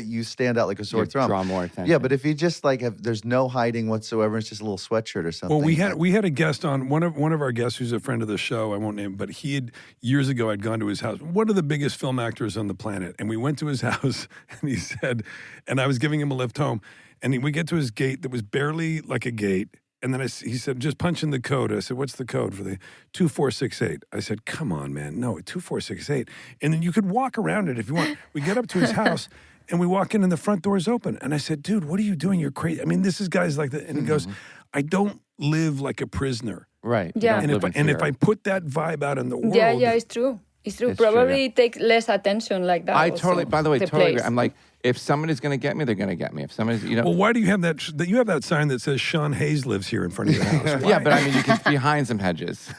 Speaker 1: you stand out like a sore thumb.
Speaker 3: Draw more attention.
Speaker 1: Yeah, but if you just like there's no hiding whatsoever, it's just a little sweatshirt or something.
Speaker 2: Well, we had a guest on, one of our guests who's a friend of the show. I won't name him, but he had years ago. I'd gone to his house. One of the biggest film actors on the planet, and we went to his house, and he said, and I was giving him a lift home, and we get to his gate that was barely like a gate, and then he said, just punch in the code. I said, what's the code for the 2468? I said, come on, man, no, 2468, and then you could walk around it if you want. We get up to his house. And we walk in and the front door is open. And I said, dude, what are you doing? You're crazy. I mean, this is guys like that. And he goes, I don't live like a prisoner.
Speaker 3: Right.
Speaker 5: Yeah.
Speaker 3: Don't live in
Speaker 2: And if
Speaker 3: fear.
Speaker 2: I put that vibe out in the world,
Speaker 5: yeah, it's true. It's true.
Speaker 3: It's true,
Speaker 5: Probably it takes less attention like that.
Speaker 3: I
Speaker 5: also,
Speaker 3: totally, by the way,
Speaker 5: the
Speaker 3: totally agree.
Speaker 5: place.
Speaker 3: I'm like, if somebody's going to get me, they're going to get me. If somebody's,
Speaker 2: Well, why do you have that? You have that sign that says Sean Hayes lives here in front of your house. Why?
Speaker 3: yeah, but I mean, you can behind some hedges.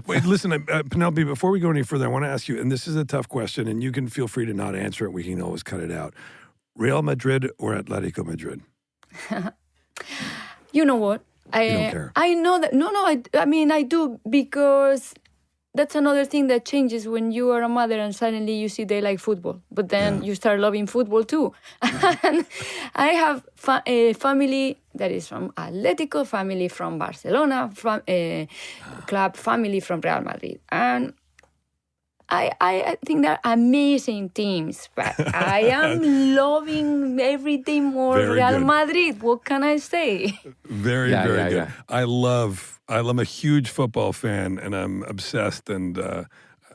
Speaker 2: Wait, listen, Penelope, before we go any further, I want to ask you, and this is a tough question, and you can feel free to not answer it. We can always cut it out. Real Madrid or Atletico Madrid?
Speaker 5: You know what?
Speaker 2: You don't care.
Speaker 5: I know that. No, I mean, I do, because that's another thing that changes when you are a mother and suddenly you see they like football. But then you start loving football too. And I have a family that is from Atletico, family from Barcelona, from club family from Real Madrid. And I think they're amazing teams, but I am loving every day more
Speaker 2: Very
Speaker 5: Real
Speaker 2: good.
Speaker 5: Madrid. What can I say?
Speaker 2: Very,
Speaker 3: Yeah,
Speaker 2: very
Speaker 3: yeah,
Speaker 2: good.
Speaker 3: yeah.
Speaker 2: I'm a huge football fan, and I'm obsessed, and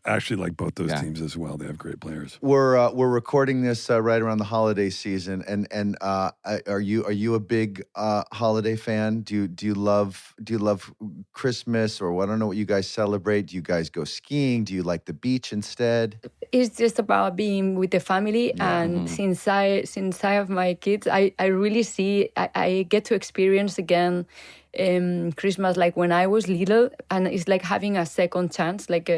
Speaker 2: actually like both those
Speaker 3: Yeah.
Speaker 2: teams as well. They have great players.
Speaker 1: We're recording this right around the holiday season, and are you a big holiday fan? Do you love Christmas, or I don't know what you guys celebrate? Do you guys go skiing? Do you like the beach instead?
Speaker 5: It's just about being with the family, and since I have my kids, I really see I get to experience again Christmas like when I was little, and it's like having a second chance, like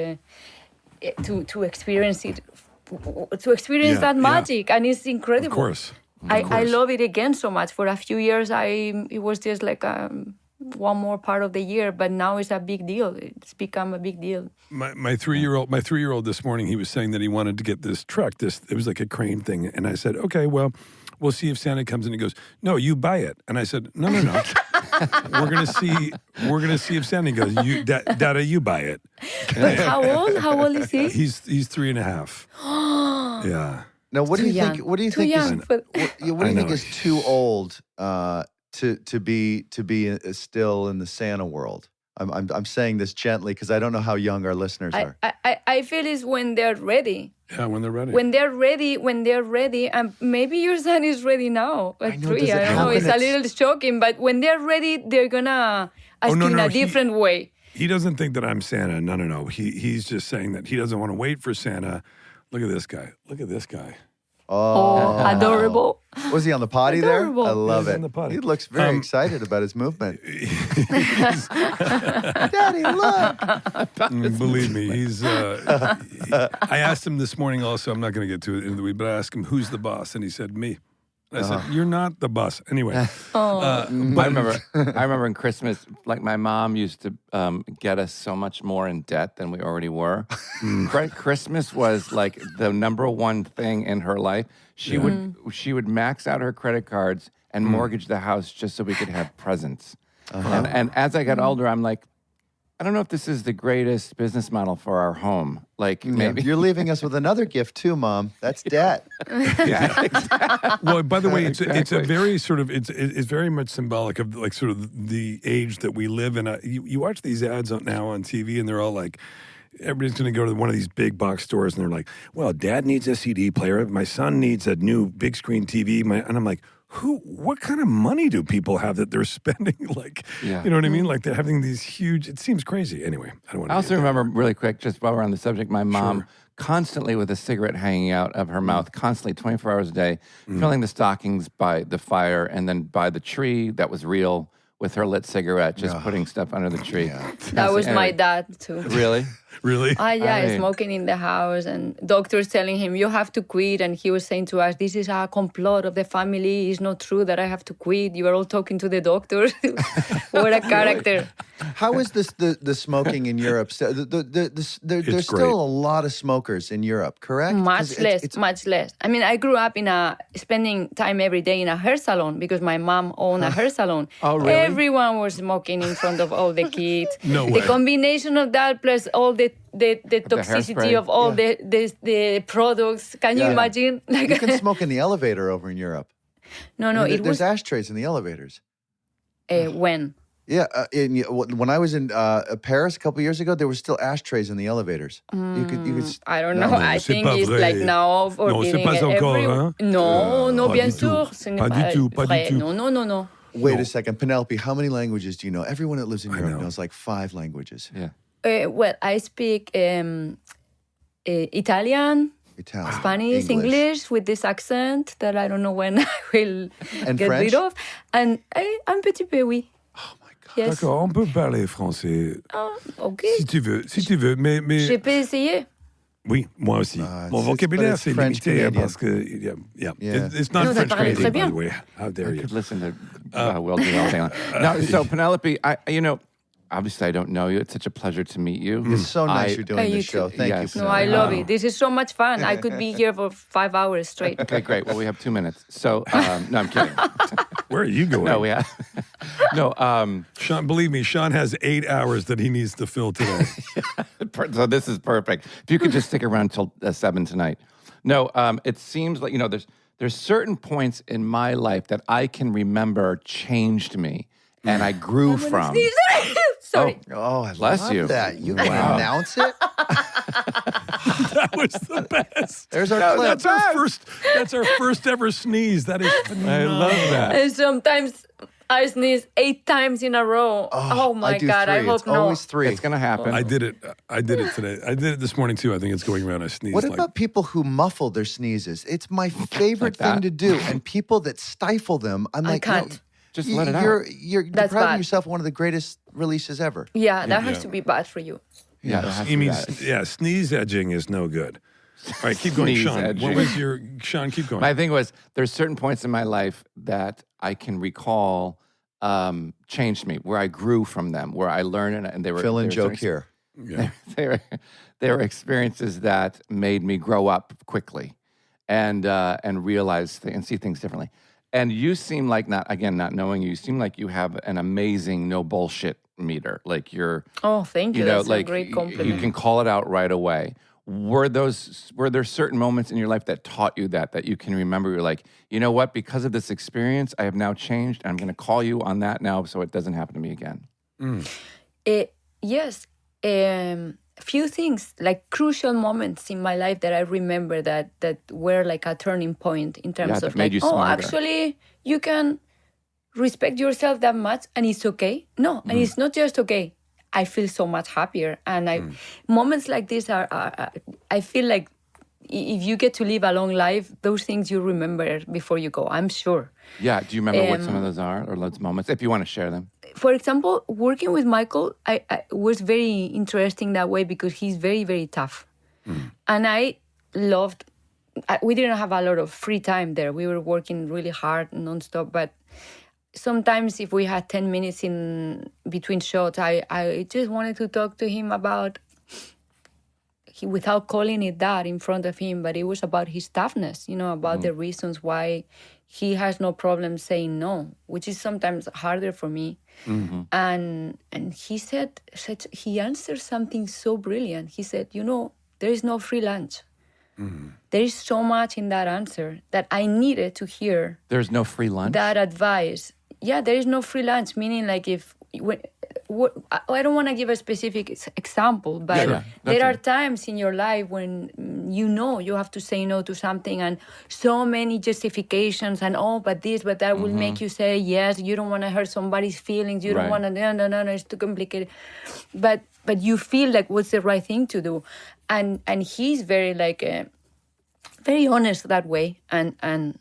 Speaker 5: to experience it, to experience that magic, and it's incredible.
Speaker 2: Of course.
Speaker 5: I love it again so much. For a few years, it was just like one more part of the year, but now it's a big deal. It's become a big deal.
Speaker 2: My 3-year-old this morning, he was saying that he wanted to get this truck. It was like a crane thing, and I said, okay, well, we'll see if Santa comes. And he goes, no, you buy it. And I said, no. We're gonna see if Santa goes. Dada, you buy it.
Speaker 5: But how old is he?
Speaker 2: He's 3.5. Yeah.
Speaker 1: Now, what do you
Speaker 5: young.
Speaker 1: think? What do you
Speaker 5: Too
Speaker 1: think
Speaker 5: young,
Speaker 1: is
Speaker 5: but-
Speaker 1: what do you think is too old to be still in the Santa world? I'm saying this gently because I don't know how young our listeners are.
Speaker 5: I feel it's when they're ready.
Speaker 2: Yeah, when they're ready.
Speaker 5: When they're ready, and maybe your son is ready now at
Speaker 1: know,
Speaker 5: 3.
Speaker 1: does it
Speaker 5: I don't know.
Speaker 1: happen?
Speaker 5: It's a little shocking, but when they're ready, they're gonna ask in a different way.
Speaker 2: He doesn't think that I'm Santa. No. He's just saying that he doesn't want to wait for Santa. Look at this guy.
Speaker 1: Oh,
Speaker 5: Adorable.
Speaker 1: was he on the potty there?
Speaker 5: Adorable.
Speaker 1: I love
Speaker 2: He's
Speaker 1: it.
Speaker 2: on the potty.
Speaker 1: He looks very excited about his movement. Daddy, look!
Speaker 2: Believe me, I asked him this morning also, I'm not going to get to it in the week, but I asked him, who's the boss? And he said, me. I said, you're not the boss. Anyway.
Speaker 3: I remember in Christmas, like my mom used to get us so much more in debt than we already were. Christmas was like the number one thing in her life. She would max out her credit cards and mortgage the house just so we could have presents. And as I got older, I'm like, I don't know if this is the greatest business model for our home. Like maybe
Speaker 1: You're leaving us with another gift too, Mom. That's debt.
Speaker 2: Well, by the way, it's a very sort of it's very much symbolic of like sort of the age that we live in. You watch these ads now on TV, and they're all like, everybody's going to go to one of these big box stores, and they're like, well, Dad needs a CD player, my son needs a new big screen TV, and I'm like, what kind of money do people have that they're spending? Like, you know what I mean? Like they're having these huge. It seems crazy. Anyway, I don't want to.
Speaker 3: I also remember really quick, just while we're on the subject, my mom constantly with a cigarette hanging out of her mouth, constantly 24 hours a day, filling the stockings by the fire and then by the tree that was real with her lit cigarette, just putting stuff under the tree.
Speaker 5: That was my dad too.
Speaker 3: Really?
Speaker 2: Really?
Speaker 5: Smoking in the house, and doctors telling him you have to quit, and he was saying to us, "This is a complot of the family. It's not true that I have to quit. You are all talking to the doctors." What a character!
Speaker 1: How is the smoking in Europe? There's
Speaker 2: great.
Speaker 1: still a lot of smokers in Europe, correct?
Speaker 5: Much less. I mean, I grew up spending time every day in a hair salon because my mom owned a hair salon.
Speaker 3: Oh, really?
Speaker 5: Everyone was smoking in front of all the kids.
Speaker 2: No
Speaker 5: The
Speaker 2: way.
Speaker 5: combination of that plus all the toxicity
Speaker 3: hairspray.
Speaker 5: of all the products. Can you imagine? Like,
Speaker 1: You can smoke in the elevator over in Europe.
Speaker 5: no,
Speaker 1: There's
Speaker 5: was
Speaker 1: ashtrays in the elevators.
Speaker 5: when.
Speaker 1: Yeah, when I was in Paris a couple years ago, there were still ashtrays in the elevators. You could.
Speaker 5: I don't know.
Speaker 2: No,
Speaker 5: I
Speaker 2: c'est
Speaker 5: think
Speaker 2: pas
Speaker 5: it's
Speaker 2: vrai.
Speaker 5: like now for
Speaker 2: Non, c'est
Speaker 5: getting
Speaker 2: pas encore,
Speaker 5: every...
Speaker 2: hein?
Speaker 5: Non,
Speaker 2: pas
Speaker 5: bien
Speaker 2: du tout.
Speaker 5: sûr. Ce n'est
Speaker 2: Pas du tout, pas du
Speaker 5: vrai.
Speaker 2: tout.
Speaker 5: Non.
Speaker 1: Wait a second, Penelope. How many languages do you know? Everyone that lives in Europe
Speaker 2: know.
Speaker 1: knows like 5 languages.
Speaker 3: Yeah.
Speaker 5: Well, I speak Italian, Spanish, English with this accent that I don't know when I will get
Speaker 1: French?
Speaker 5: rid of. And un petit peu, oui.
Speaker 1: Oh my God.
Speaker 5: Yes.
Speaker 2: D'accord, on peut parler français.
Speaker 5: OK.
Speaker 2: Si tu veux. Mais
Speaker 5: Je peux essayer.
Speaker 2: oui, moi aussi. Mon
Speaker 1: it's
Speaker 2: vocabulaire,
Speaker 1: but
Speaker 2: c'est
Speaker 1: it's French
Speaker 2: limité
Speaker 1: Canadian.
Speaker 2: parce que,
Speaker 1: Yeah.
Speaker 2: it's not
Speaker 5: No, ça
Speaker 2: French
Speaker 5: parle très
Speaker 2: Canadian, by
Speaker 5: bien.
Speaker 2: the way. How dare
Speaker 3: I
Speaker 2: you?
Speaker 3: could listen to Will do all day long. No, so Penelope, obviously I don't know you. It's such a pleasure to meet you.
Speaker 1: It's so nice you're doing
Speaker 5: you
Speaker 1: this show.
Speaker 5: too.
Speaker 1: Thank
Speaker 3: Yes.
Speaker 1: you.
Speaker 5: No, I love it. This is so much fun. I could be here for 5 hours straight.
Speaker 3: Okay, great. Well, we have 2 minutes. So, no, I'm kidding.
Speaker 2: Where are you going?
Speaker 3: No, we have. No,
Speaker 2: Sean, believe me, Sean has 8 hours that he needs to fill today.
Speaker 3: so this is perfect. If you could just stick around till 7 tonight. No, it seems like, there's certain points in my life that I can remember changed me and I grew from.
Speaker 5: Sorry.
Speaker 1: Oh, I
Speaker 3: Bless
Speaker 1: love
Speaker 3: you.
Speaker 1: that. You can
Speaker 3: Wow.
Speaker 1: announce it?
Speaker 2: That was the best.
Speaker 1: There's our clip.
Speaker 2: That's our first ever sneeze. That is
Speaker 3: I
Speaker 2: phenomenal.
Speaker 3: love that.
Speaker 5: And sometimes I sneeze 8 times in a row. Oh my
Speaker 1: I do
Speaker 5: God,
Speaker 1: 3.
Speaker 5: I hope
Speaker 1: it's
Speaker 5: no.
Speaker 1: always 3.
Speaker 3: It's going to happen.
Speaker 2: I did it today. I did it this morning too. I think it's going around. I sneezed.
Speaker 1: What
Speaker 2: like,
Speaker 1: about people who muffle their sneezes? It's my favorite
Speaker 3: that.
Speaker 1: thing to do. And people that stifle them, I'm like,
Speaker 5: can't.
Speaker 1: no,
Speaker 3: Just let it out.
Speaker 1: You're
Speaker 5: That's
Speaker 1: depriving
Speaker 5: bad.
Speaker 1: yourself of one of the greatest releases ever.
Speaker 5: Yeah, that has to be bad for you.
Speaker 3: Yeah, it has to
Speaker 2: You
Speaker 3: be
Speaker 2: mean,
Speaker 3: that.
Speaker 2: sneeze edging is no good. All right, keep going,
Speaker 3: Sneeze
Speaker 2: Sean.
Speaker 3: edging.
Speaker 2: What was your Sean? Keep going.
Speaker 3: My thing was there's certain points in my life that I can recall changed me, where I grew from them, where I learned, and they were
Speaker 1: Fill in
Speaker 3: they were
Speaker 1: joke
Speaker 3: certain-
Speaker 1: here.
Speaker 3: they were experiences that made me grow up quickly, and realize and see things differently. And you seem like not knowing you seem like you have an amazing no bullshit meter. Like you're,
Speaker 5: Oh, thank you. That's a great
Speaker 3: you
Speaker 5: compliment.
Speaker 3: can call it out right away. Were there certain moments in your life that taught you that you can remember? You're like, you know what? Because of this experience, I have now changed, and I'm going to call you on that now, so it doesn't happen to me again.
Speaker 5: Yes. Few things, like crucial moments in my life that I remember that were like a turning point in terms
Speaker 3: that
Speaker 5: of
Speaker 3: made
Speaker 5: like,
Speaker 3: you
Speaker 5: oh,
Speaker 3: smarter.
Speaker 5: actually, you can respect yourself that much and it's okay. No, and it's not just okay. I feel so much happier. And moments like this are I feel like if you get to live a long life, those things you remember before you go, I'm sure.
Speaker 3: Yeah. Do you remember what some of those are, or those moments, if you want to share them?
Speaker 5: For example, working with Michael, I was very interesting that way because he's very, very tough. And I loved, we didn't have a lot of free time there. We were working really hard, nonstop. But sometimes if we had 10 minutes in between shots, I just wanted to talk to him about, without calling it that in front of him, but it was about his toughness, about the reasons why he has no problem saying no, which is sometimes harder for me. And he said he answered something so brilliant. He said, there is no free lunch. There is so much in that answer that I needed to hear.
Speaker 3: There's no free lunch?
Speaker 5: That advice. Yeah, there is no free lunch, meaning like I don't want to give a specific example, but there are times in your life when you have to say no to something, and so many justifications and but this, but that will make you say yes. You don't want to hurt somebody's feelings. You don't want to. No, it's too complicated. But you feel like what's the right thing to do, and he's very very honest that way, and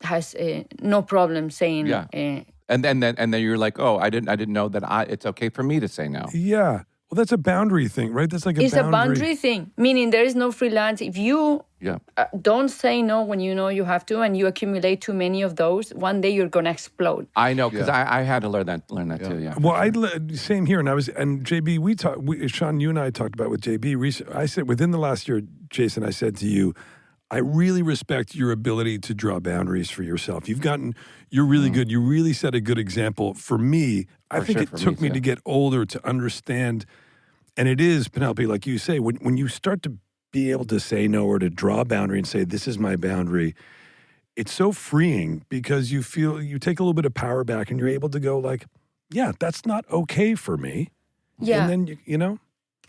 Speaker 5: has no problem saying.
Speaker 3: Yeah. And then you're like, oh, I didn't know that it's okay for me to say no.
Speaker 2: Yeah. Well, that's a boundary thing, right? That's like
Speaker 5: it's a boundary thing, meaning there is no free lunch. If you don't say no when you know you have to, and you accumulate too many of those, one day you're gonna explode.
Speaker 3: I know, because I had to learn that too. Yeah.
Speaker 2: Well, same here, and JB, Sean, you and I talked about with JB recently. I said within the last year, Jason, I said to you, I really respect your ability to draw boundaries for yourself. You're really good. You really set a good example. For me, I think it took me to get older to understand, and it is, Penelope, like you say, when you start to be able to say no or to draw a boundary and say, this is my boundary, it's so freeing because you feel, you take a little bit of power back and you're able to go like, yeah, that's not okay for me.
Speaker 5: Yeah.
Speaker 2: And then,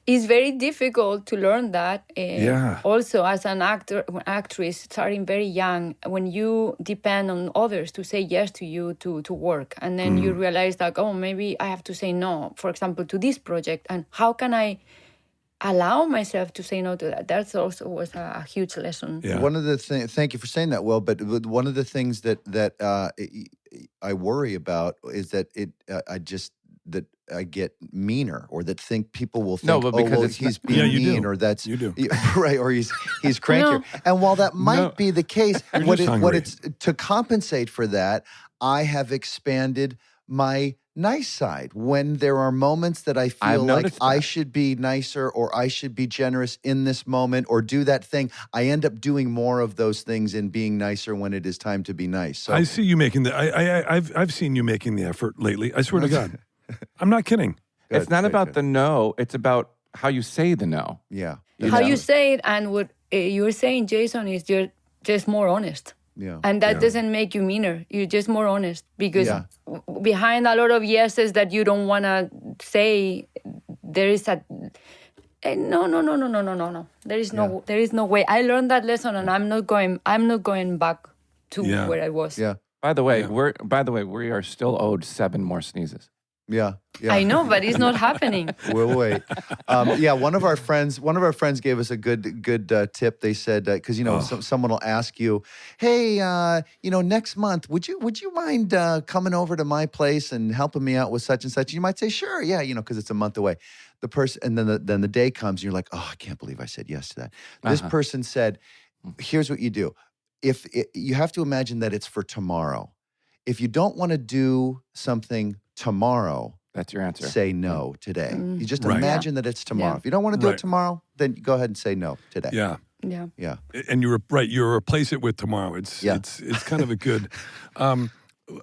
Speaker 5: It's very difficult to learn that.
Speaker 2: Yeah.
Speaker 5: Also, as an actress, starting very young, when you depend on others to say yes to you to work, and then you realize that, oh, maybe I have to say no, for example, to this project, and how can I allow myself to say no to that? That's also was a huge lesson.
Speaker 2: Yeah.
Speaker 1: One of the things, thank you for saying that, Will, but one of the things that I worry about is that I get meaner, or that people will think, he's being mean, or that's
Speaker 2: you do.
Speaker 1: right, or he's crankier.
Speaker 5: No.
Speaker 1: And while that might be the case, what
Speaker 2: hungry.
Speaker 1: it's to compensate for that, I have expanded my nice side. When there are moments that I feel like I should be nicer, or I should be generous in this moment, or do that thing, I end up doing more of those things and being nicer when it is time to be nice. So
Speaker 2: I see you making I've seen you making the effort lately. I swear to God. I'm not kidding.
Speaker 3: It's not about the no. It's about how you say the no.
Speaker 1: Yeah.
Speaker 5: How you say it, and what you're saying, Jason, is you're just more honest.
Speaker 1: Yeah.
Speaker 5: And that doesn't make you meaner. You're just more honest, because behind a lot of yeses that you don't want to say, there is a no. There is no way. I learned that lesson, and I'm not going back to where I was.
Speaker 1: Yeah.
Speaker 3: By the way, we are still owed 7 more sneezes.
Speaker 1: Yeah.
Speaker 5: I know, but it's not happening.
Speaker 1: We'll wait. One of our friends gave us a good tip. They said, because someone will ask you, hey, next month, would you mind coming over to my place and helping me out with such and such? You might say, sure, yeah, because it's a month away. The person, and then the day comes, and you're like, oh, I can't believe I said yes to that. This person said, here's what you do. You have to imagine that it's for tomorrow. If you don't want to do something tomorrow,
Speaker 3: that's your answer.
Speaker 1: Say no today. You just
Speaker 2: Right.
Speaker 1: imagine that it's tomorrow.
Speaker 5: Yeah.
Speaker 1: If you don't want to do it tomorrow, then go ahead and say no today.
Speaker 2: Yeah.
Speaker 5: Yeah.
Speaker 2: And you replace it with tomorrow. It's kind of a good.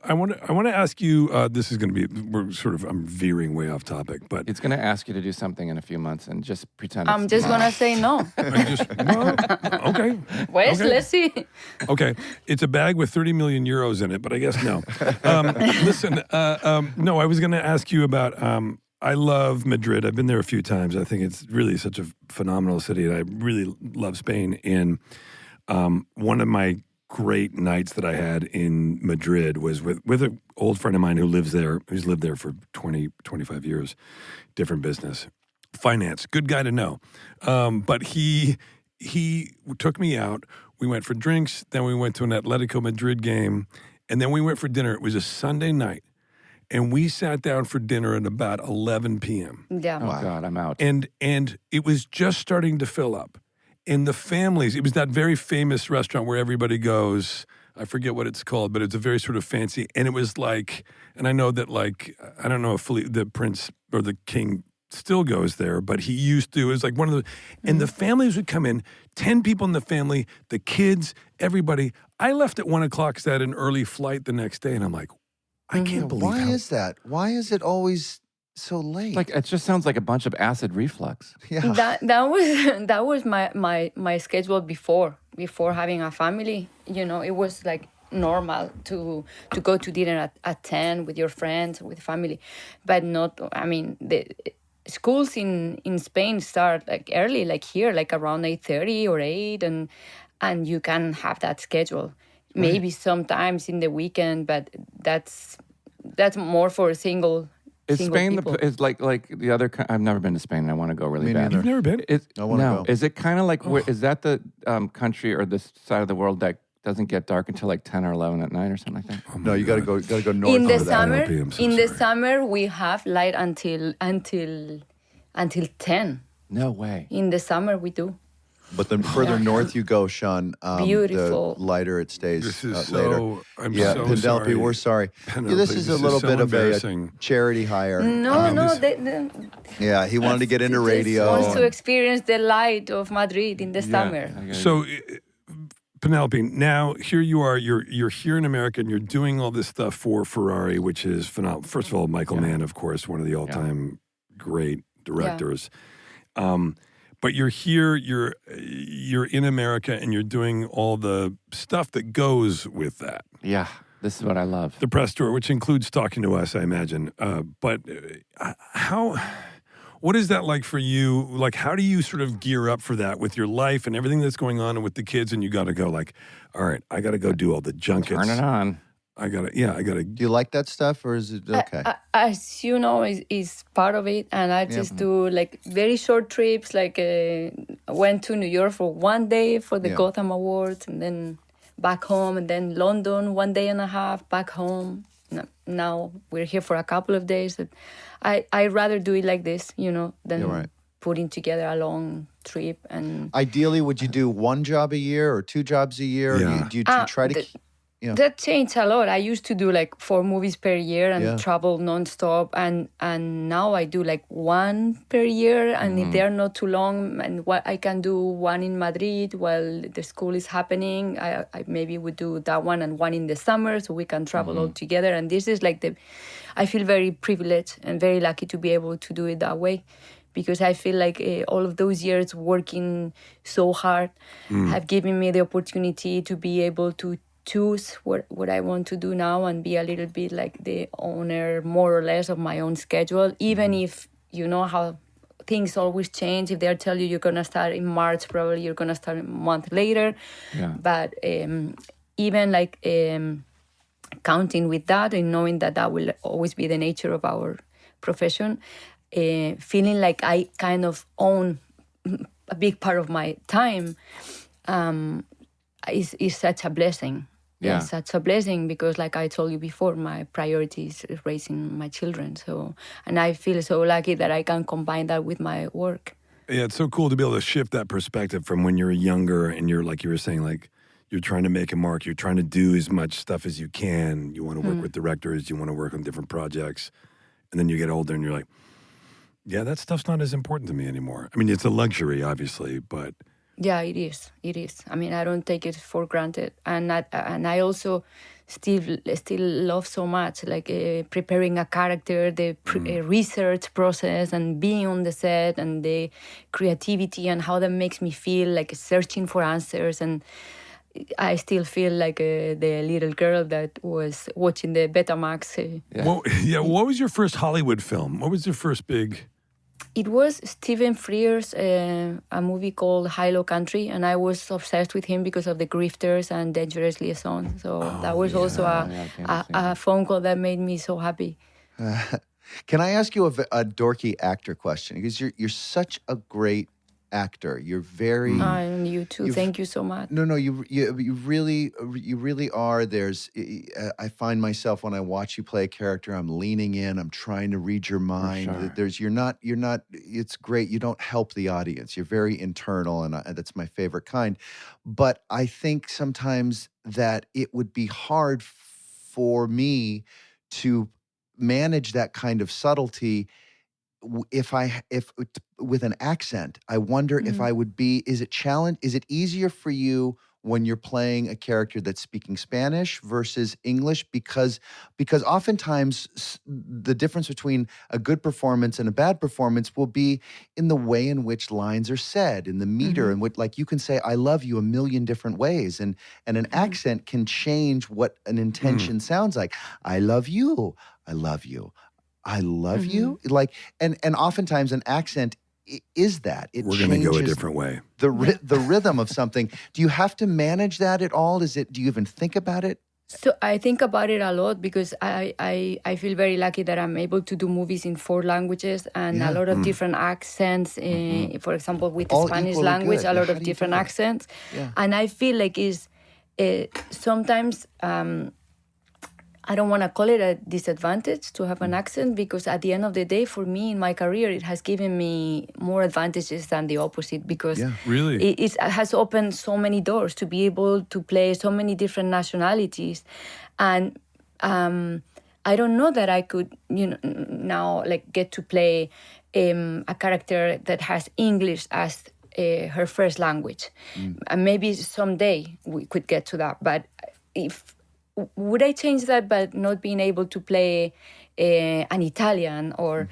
Speaker 2: I want to ask you. This is going to be I'm veering way off topic, but
Speaker 3: It's going to ask you to do something in a few months, and just pretend.
Speaker 5: I'm just going to say no.
Speaker 2: Okay.
Speaker 5: Wes, let's see.
Speaker 2: Okay, it's a bag with 30 million euros in it, but I guess no. Listen, no, I was going to ask you about. I love Madrid. I've been there a few times. I think it's really such a phenomenal city, and I really love Spain. And one of my great nights that I had in Madrid was with an old friend of mine who lives there, who's lived there for 20, 25 years, different business, finance, good guy to know. But he took me out. We went for drinks, then we went to an Atletico Madrid game, and then we went for dinner. It was a Sunday night, and we sat down for dinner at about 11 p.m.
Speaker 5: Yeah.
Speaker 3: Oh, God, I'm out.
Speaker 2: And it was just starting to fill up. And the families, it was that very famous restaurant where everybody goes. I forget what it's called, but it's a very sort of fancy. And it was like, and I know that I don't know if the prince or the king still goes there, but he used to. It was like one of the, and the families would come in, 10 people in the family, the kids, everybody. I left at 1 o'clock because I had an early flight the next day, and I'm like, I can't believe
Speaker 1: Why is that? Why is it always so late?
Speaker 3: Like, it just sounds like a bunch of acid reflux.
Speaker 1: Yeah.
Speaker 5: That was my schedule before having a family. It was like normal to go to dinner at 10 with your friends, with family, but not. I mean, the schools in Spain start like early, like here, like around 8:30 or 8, and you can have that schedule. Maybe sometimes in the weekend, but that's more for single.
Speaker 3: Is Spain
Speaker 5: people.
Speaker 3: is like the other? I've never been to Spain, and I want to go really bad.
Speaker 2: You've never been?
Speaker 1: I wanna go.
Speaker 3: Is it kind of like? Is that the country or this side of the world that doesn't get dark until like 10 or 11 at night or something like that?
Speaker 2: Oh
Speaker 1: No, you got to go. Got to go north
Speaker 5: In the
Speaker 1: of that.
Speaker 5: summer,
Speaker 2: Penelope, I'm so
Speaker 5: in the
Speaker 2: sorry.
Speaker 5: summer we have light until 10.
Speaker 3: No way.
Speaker 5: In the summer we do.
Speaker 1: But the further north you go, Sean,
Speaker 5: Beautiful.
Speaker 1: the lighter it stays
Speaker 2: This is
Speaker 1: later.
Speaker 2: so. I'm
Speaker 1: Yeah,
Speaker 2: so
Speaker 1: Penelope,
Speaker 2: sorry.
Speaker 1: we're sorry.
Speaker 2: Penelope,
Speaker 1: This is a
Speaker 2: this
Speaker 1: little
Speaker 2: is so
Speaker 1: bit of a
Speaker 2: embarrassing.
Speaker 1: charity hire.
Speaker 5: No,
Speaker 1: Yeah, he wanted to get into
Speaker 5: Just
Speaker 1: radio.
Speaker 5: wants to experience the light of Madrid in the summer.
Speaker 2: So, Penelope, now here you are. You're here in America, and you're doing all this stuff for Ferrari, which is phenomenal. First of all, Michael Mann, of course, one of the all-time great directors. But you're here. You're in America, and you're doing all the stuff that goes with that.
Speaker 3: Yeah, this is what I love.
Speaker 2: The press tour, which includes talking to us, I imagine. But What is that like for you? Like, how do you sort of gear up for that with your life and everything that's going on and with the kids? And you got to go like, all right, I got to go do all the junkets.
Speaker 3: Turn it on.
Speaker 2: I got to.
Speaker 1: Do you like that stuff, or is it okay?
Speaker 5: As you know, is part of it, and I just do like very short trips. Like went to New York for 1 day for the Gotham Awards, and then back home, and then London 1.5 days back home. Now we're here for a couple of days. I'd rather do it like this, than putting together a long trip. And
Speaker 1: ideally, would you do one job a year or 2 jobs a year?
Speaker 2: Yeah.
Speaker 1: Or do you try to?
Speaker 5: That changed a lot. I used to do like 4 movies per year and travel nonstop, and now I do like 1 per year. And if they're not too long, and what I can do 1 in Madrid while the school is happening, I maybe would do that one and 1 in the summer, so we can travel all together. And this is like I feel very privileged and very lucky to be able to do it that way, because I feel like all of those years working so hard have given me the opportunity to be able to choose what I want to do now and be a little bit like the owner, more or less, of my own schedule. Even if you know how things always change. If they tell you you're going to start in March, probably you're going to start a month later. Yeah. But even like counting with that and knowing that will always be the nature of our profession, feeling like I kind of own a big part of my time is such a blessing. Yeah, it's such a blessing because, like I told you before, my priority is raising my children. So, and I feel so lucky that I can combine that with my work.
Speaker 2: Yeah, it's so cool to be able to shift that perspective from when you're younger and you're, like you were saying, like you're trying to make a mark, you're trying to do as much stuff as you can. You want to work with directors, you want to work on different projects. And then you get older and you're like, yeah, that stuff's not as important to me anymore. I mean, it's a luxury, obviously, but...
Speaker 5: Yeah, it is. It is. I mean, I don't take it for granted, and I also still love so much like preparing a character, the research process, and being on the set, and the creativity, and how that makes me feel like searching for answers. And I still feel like the little girl that was watching the Betamax.
Speaker 2: What was your first Hollywood film? What was your first big?
Speaker 5: It was Stephen Frears, a movie called High-Low Country, and I was obsessed with him because of The Grifters and Dangerous Liaison. So that was also a phone call that made me so happy.
Speaker 1: Can I ask you a dorky actor question? Because you're such a great actor. You're very...
Speaker 5: And you too. Thank you so much.
Speaker 1: No, you really are. I find myself when I watch you play a character, I'm leaning in, I'm trying to read your mind. Sure. You're not, it's great. You don't help the audience. You're very internal, and that's my favorite kind. But I think sometimes that it would be hard for me to manage that kind of subtlety if with an accent. I wonder if I would be, is it easier for you when you're playing a character that's speaking Spanish versus English? Because oftentimes the difference between a good performance and a bad performance will be in the way in which lines are said, in the meter, and what, like, you can say, I love you a million different ways. And an accent can change what an intention sounds like. I love you. I love you. I love you. Like, and oftentimes an accent is that. We're
Speaker 2: going to go a different way.
Speaker 1: The rhythm of something. Do you have to manage that at all? Do you even think about it?
Speaker 5: So I think about it a lot because I feel very lucky that I'm able to do movies in 4 languages and a lot of different accents. For example, with the Spanish language, a lot of different accents. Yeah. And I feel like it's sometimes... I don't want to call it a disadvantage to have an accent, because at the end of the day, for me in my career, it has given me more advantages than the opposite, because
Speaker 2: really?
Speaker 5: it has opened so many doors to be able to play so many different nationalities. And I don't know that I could, now like get to play a character that has English as her first language. And maybe someday we could get to that. But would I change that by not being able to play an Italian or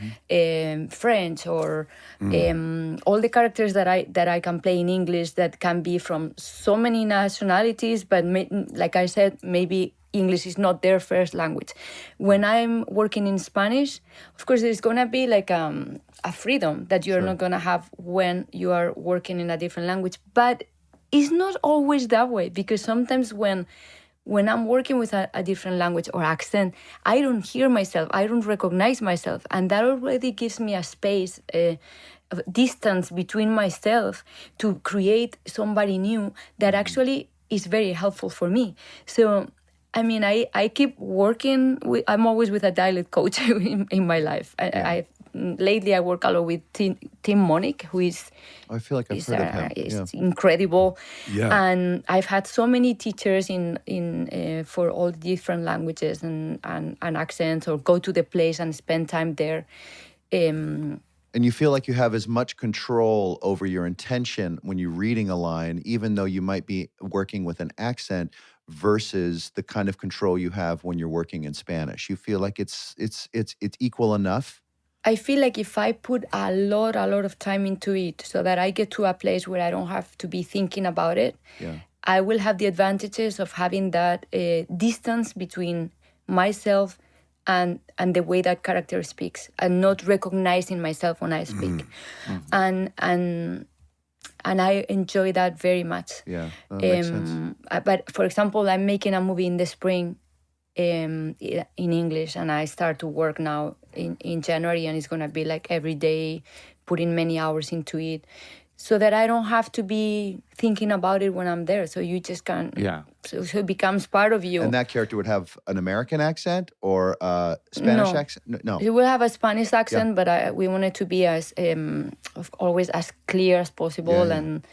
Speaker 5: French or all the characters that I can play in English that can be from so many nationalities, but like I said, maybe English is not their first language. When I'm working in Spanish, of course, there's going to be like a freedom that you're not going to have when you are working in a different language. But it's not always that way, because sometimes when I'm working with a different language or accent, I don't hear myself, I don't recognize myself. And that already gives me a space, a distance between myself to create somebody new that actually is very helpful for me. So, I mean, I keep working. I'm always with a dialect coach in my life. Lately, I work a lot with Tim Monick, who is...
Speaker 1: I feel like I've heard of him.
Speaker 5: Is incredible.
Speaker 2: Yeah.
Speaker 5: And I've had so many teachers in for all different languages and accents, or go to the place and spend time there.
Speaker 1: And you feel like you have as much control over your intention when you're reading a line, even though you might be working with an accent, versus the kind of control you have when you're working in Spanish. You feel like it's equal enough?
Speaker 5: I feel like if I put a lot of time into it, so that I get to a place where I don't have to be thinking about it, I will have the advantages of having that distance between myself and the way that character speaks, and not recognizing myself when I speak. And I enjoy that very much.
Speaker 1: Yeah, that makes sense.
Speaker 5: But for example, I'm making a movie in the spring in English, and I start to work now in January, and it's going to be like every day, putting many hours into it, so that I don't have to be thinking about it when I'm there. So you just can, so it becomes part of you.
Speaker 1: And that character would have an American accent or a Spanish accent? No.
Speaker 5: It will have a Spanish accent, but we want it to be as always as clear as possible. And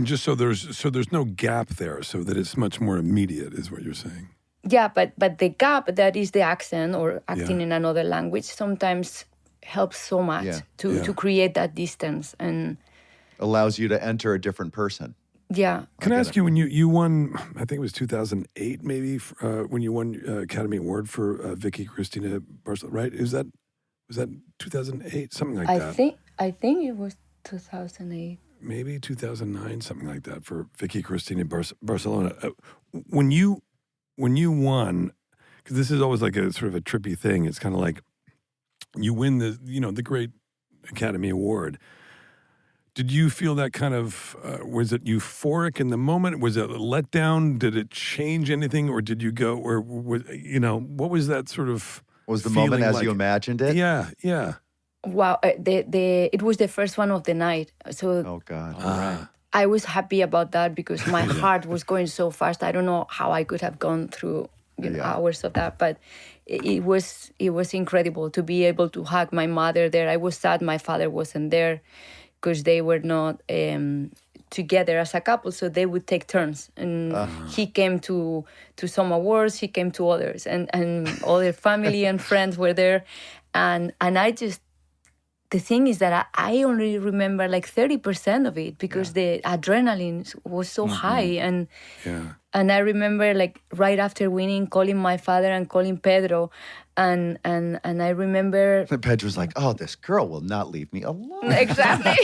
Speaker 2: just so there's no gap there, so that it's much more immediate, is what you're saying.
Speaker 5: Yeah, but the gap that is the accent or acting in another language sometimes helps so much to create that distance, and
Speaker 1: allows you to enter a different person.
Speaker 5: Yeah.
Speaker 2: Can I ask you, when you won, I think it was 2008 maybe, when you won Academy Award for Vicky Cristina Barcelona, right? Was that 2008? Something like that.
Speaker 5: I think it was 2008.
Speaker 2: Maybe 2009, something like that, for Vicky Cristina Barcelona. When you won, because this is always like a sort of a trippy thing. It's kind of like you win the great Academy Award. Did you feel that kind of, was it euphoric in the moment? Was it a letdown? Did it change anything? Or did you go, or what was that sort of
Speaker 1: Was the moment as you imagined it?
Speaker 2: Yeah.
Speaker 5: Wow, it was the first one of the night. So
Speaker 1: oh God.
Speaker 3: All right.
Speaker 5: I was happy about that, because my heart was going so fast. I don't know how I could have gone through hours of that, but it was incredible to be able to hug my mother there. I was sad my father wasn't there, because they were not together as a couple, so they would take turns. And he came to some awards, he came to others, and other family and friends were there, and I just. The thing is that I only remember like 30% of it, because the adrenaline was so high, and I remember like right after winning, calling my father and calling Pedro, and I remember
Speaker 1: Pedro's like, oh, this girl will not leave me alone.
Speaker 5: Exactly.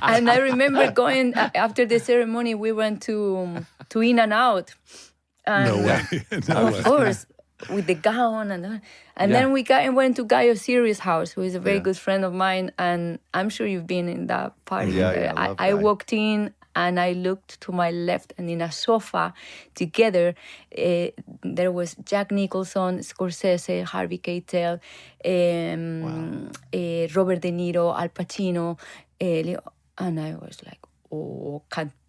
Speaker 5: And I remember going after the ceremony, we went to In-N-Out.
Speaker 2: No way.
Speaker 5: Of course. With the gown and then we went to Guy Osiris' house, who is a very good friend of mine, and I'm sure you've been in that party. I walked in and I looked to my left, and in a sofa together there was Jack Nicholson, Scorsese, Harvey Keitel, Robert De Niro, Al Pacino, and I was like, oh,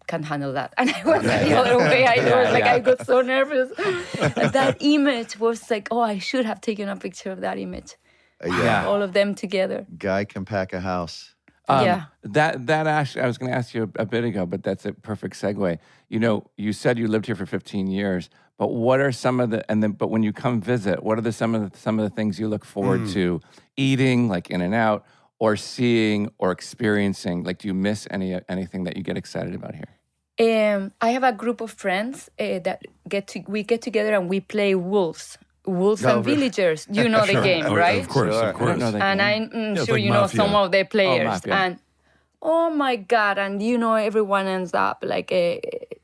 Speaker 5: can't handle that. And I went the other way. I got so nervous. That image was like, oh, I should have taken a picture of that image. All of them together.
Speaker 1: Guy can pack a house.
Speaker 3: That actually, I was going to ask you a bit ago, but that's a perfect segue. You said you lived here for 15 years, but what are some of but when you come visit, what are some of the things you look forward to eating, like in and out, or seeing or experiencing? Like, do you miss anything that you get excited about here?
Speaker 5: I have a group of friends that we get together and we play Wolves and Villagers. You know the game, right?
Speaker 2: Of course.
Speaker 5: And I'm sure
Speaker 2: like
Speaker 5: you know
Speaker 2: Mafia.
Speaker 5: some of the players.
Speaker 3: Mafia.
Speaker 5: And oh my God, and everyone ends up like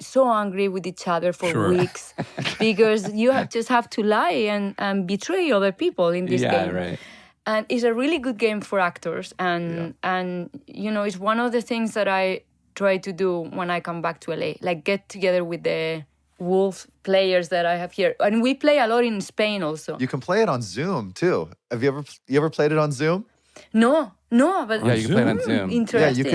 Speaker 5: so angry with each other for
Speaker 2: Sure.
Speaker 5: weeks because you just have to lie and betray other people in this game.
Speaker 3: Right.
Speaker 5: And it's a really good game for actors. And it's one of the things that I try to do when I come back to LA, like get together with the Wolf players that I have here. And we play a lot in Spain also.
Speaker 1: You can play it on Zoom too. Have you ever played it on Zoom?
Speaker 5: No, but
Speaker 3: Yeah, you can play it on Zoom.
Speaker 5: Interesting.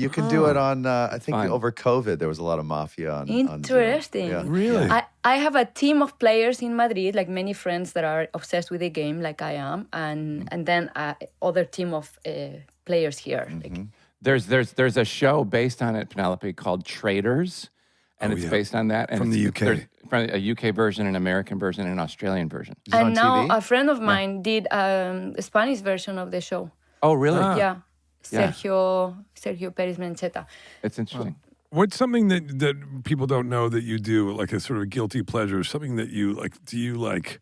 Speaker 1: You could do it on. I think
Speaker 3: Fun.
Speaker 1: over COVID there was a lot of mafia on.
Speaker 5: Interesting.
Speaker 1: On Zoom.
Speaker 2: Really?
Speaker 5: I have a team of players in Madrid, like many friends that are obsessed with the game, like I am, and then other team of players here. Like,
Speaker 3: There's a show based on it, Penelope, called Traders, and it's based on that. And
Speaker 2: From the UK.
Speaker 3: There's a UK version, an American version, and an Australian version.
Speaker 1: Is it on
Speaker 5: and now
Speaker 1: TV?
Speaker 5: a friend of mine did a Spanish version of the show.
Speaker 3: Oh, really?
Speaker 5: Yeah,
Speaker 3: Yeah.
Speaker 5: Sergio Perez Mencheta.
Speaker 3: It's interesting.
Speaker 2: What's something that people don't know that you do, like a sort of guilty pleasure? Something that you like? Do you like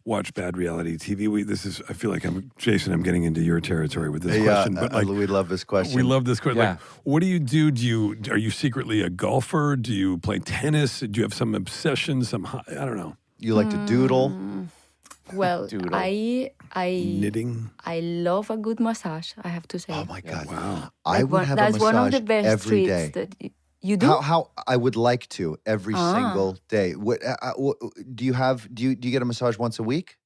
Speaker 2: watch bad reality TV? I feel like Jason. I'm getting into your territory with this question, but like
Speaker 1: we love this question.
Speaker 2: we love this question.
Speaker 3: Yeah.
Speaker 2: Like, what do you do? Are you secretly a golfer? Do you play tennis? Do you have some obsession? I don't know.
Speaker 1: You like to doodle.
Speaker 5: Well,
Speaker 3: Doodle.
Speaker 5: I
Speaker 2: Knitting.
Speaker 5: I love a good massage. I have to say.
Speaker 1: Oh my God!
Speaker 2: Wow.
Speaker 1: I would have a
Speaker 5: That's
Speaker 1: massage
Speaker 5: one of the best
Speaker 1: every
Speaker 5: treats
Speaker 1: day.
Speaker 5: that you do.
Speaker 1: How I would like to every single day. What do you have? Do you get a massage once a week?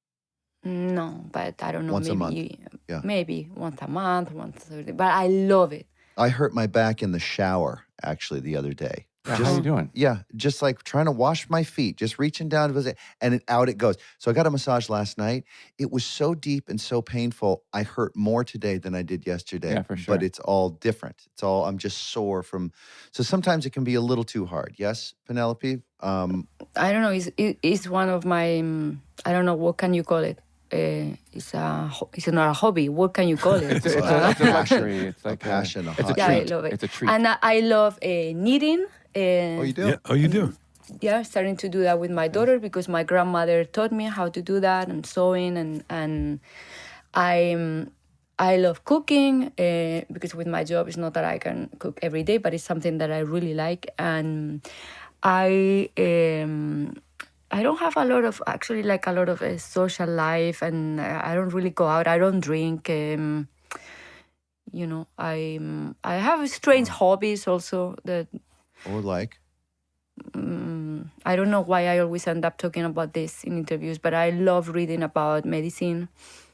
Speaker 5: No, but I don't know.
Speaker 1: Once a
Speaker 5: maybe
Speaker 1: month. Yeah.
Speaker 5: maybe once a month, once a 30. But I love it.
Speaker 1: I hurt my back in the shower actually the other day.
Speaker 3: Yeah, how are you doing?
Speaker 1: Yeah, just like trying to wash my feet, just reaching down to visit, and out it goes. So I got a massage last night. It was so deep and so painful. I hurt more today than I did yesterday.
Speaker 3: Yeah, for sure.
Speaker 1: But it's all different. I'm just sore from. So sometimes it can be a little too hard. Yes, Penelope.
Speaker 5: I don't know. It's one of my. I don't know. What can you call it? It's not a hobby. What can you call it?
Speaker 3: It's a luxury. It's like
Speaker 1: passion, a
Speaker 3: It's a
Speaker 1: hobby.
Speaker 5: Yeah,
Speaker 3: treat.
Speaker 5: I love it.
Speaker 3: It's a treat.
Speaker 5: And I love knitting.
Speaker 1: Oh, you do?
Speaker 2: Yeah. Oh, you do.
Speaker 5: Yeah, starting to do that with my daughter because my grandmother taught me how to do that and sewing and I love cooking because with my job it's not that I can cook every day, but it's something that I really like. And I don't have a lot of social life, and I don't really go out. I don't drink. I have strange hobbies also that.
Speaker 1: Or like.
Speaker 5: I don't know why I always end up talking about this in interviews, but I love reading about medicine.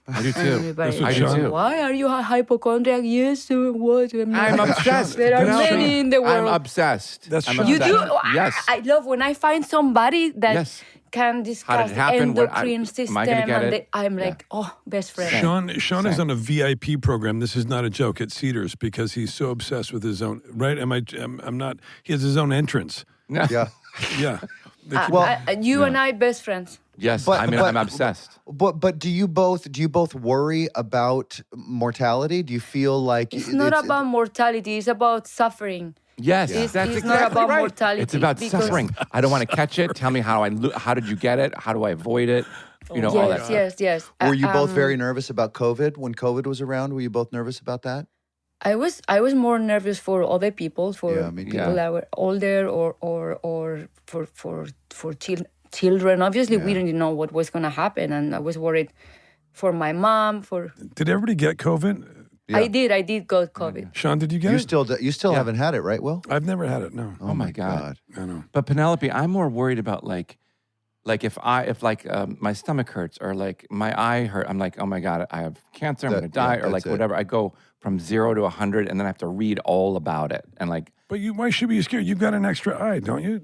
Speaker 3: I do
Speaker 5: And
Speaker 3: too.
Speaker 5: everybody
Speaker 2: I do
Speaker 5: asks,
Speaker 3: too.
Speaker 5: why are you a hypochondriac? Yes, what?
Speaker 3: I'm obsessed.
Speaker 5: There are
Speaker 3: Penelope.
Speaker 5: many in the world.
Speaker 3: I'm obsessed.
Speaker 2: That's
Speaker 3: I'm
Speaker 2: Sean.
Speaker 5: You do?
Speaker 3: obsessed. Yes.
Speaker 5: I love when I find somebody that
Speaker 3: Yes.
Speaker 5: can
Speaker 3: How
Speaker 5: discuss
Speaker 3: did it
Speaker 5: the
Speaker 3: happen?
Speaker 5: endocrine system.
Speaker 3: Am I gonna get
Speaker 5: And
Speaker 3: it?
Speaker 5: I'm
Speaker 3: Yeah.
Speaker 5: like, best friend.
Speaker 2: Sean is on a VIP program. This is not a joke at Cedars because he's so obsessed with his own. Right? I'm not. He has his own entrance.
Speaker 3: No.
Speaker 1: Yeah.
Speaker 2: Yeah.
Speaker 5: You and I, best friends.
Speaker 3: Yes.
Speaker 1: But-
Speaker 3: I'm obsessed.
Speaker 1: But do you both worry about mortality? Do you feel like
Speaker 5: It's not about mortality. It's about suffering.
Speaker 3: Yes,
Speaker 5: It's-
Speaker 3: that's
Speaker 5: it's
Speaker 3: exactly
Speaker 5: not about
Speaker 3: right.
Speaker 5: mortality
Speaker 3: It's about
Speaker 5: because-
Speaker 3: suffering. I don't want to catch it. Tell me how did you get it? How do I avoid it? All that stuff.
Speaker 5: Yes.
Speaker 1: Were you both very nervous about COVID when COVID was around? Were you both nervous about that?
Speaker 5: I was more nervous for other people, for
Speaker 1: Yeah, me too.
Speaker 5: people that were older or for children. Obviously, we didn't know what was going to happen, and I was worried for my mom.
Speaker 2: Did everybody get COVID?
Speaker 1: Yeah.
Speaker 5: I did got COVID.
Speaker 2: Sean, did you get it?
Speaker 1: You still haven't had it, right, Will?
Speaker 2: I've never had it. No.
Speaker 3: Oh my God.
Speaker 2: I know.
Speaker 3: But Penelope, I'm more worried about like if my stomach hurts or like my eye hurt, I'm like, oh my God, I have cancer, I'm
Speaker 1: That-
Speaker 3: gonna die,
Speaker 1: yeah,
Speaker 3: or like
Speaker 1: that's it.
Speaker 3: whatever. I go from 0 to 100, and then I have to read all about it, and like.
Speaker 2: But why should you be scared? You've got an extra eye, don't you?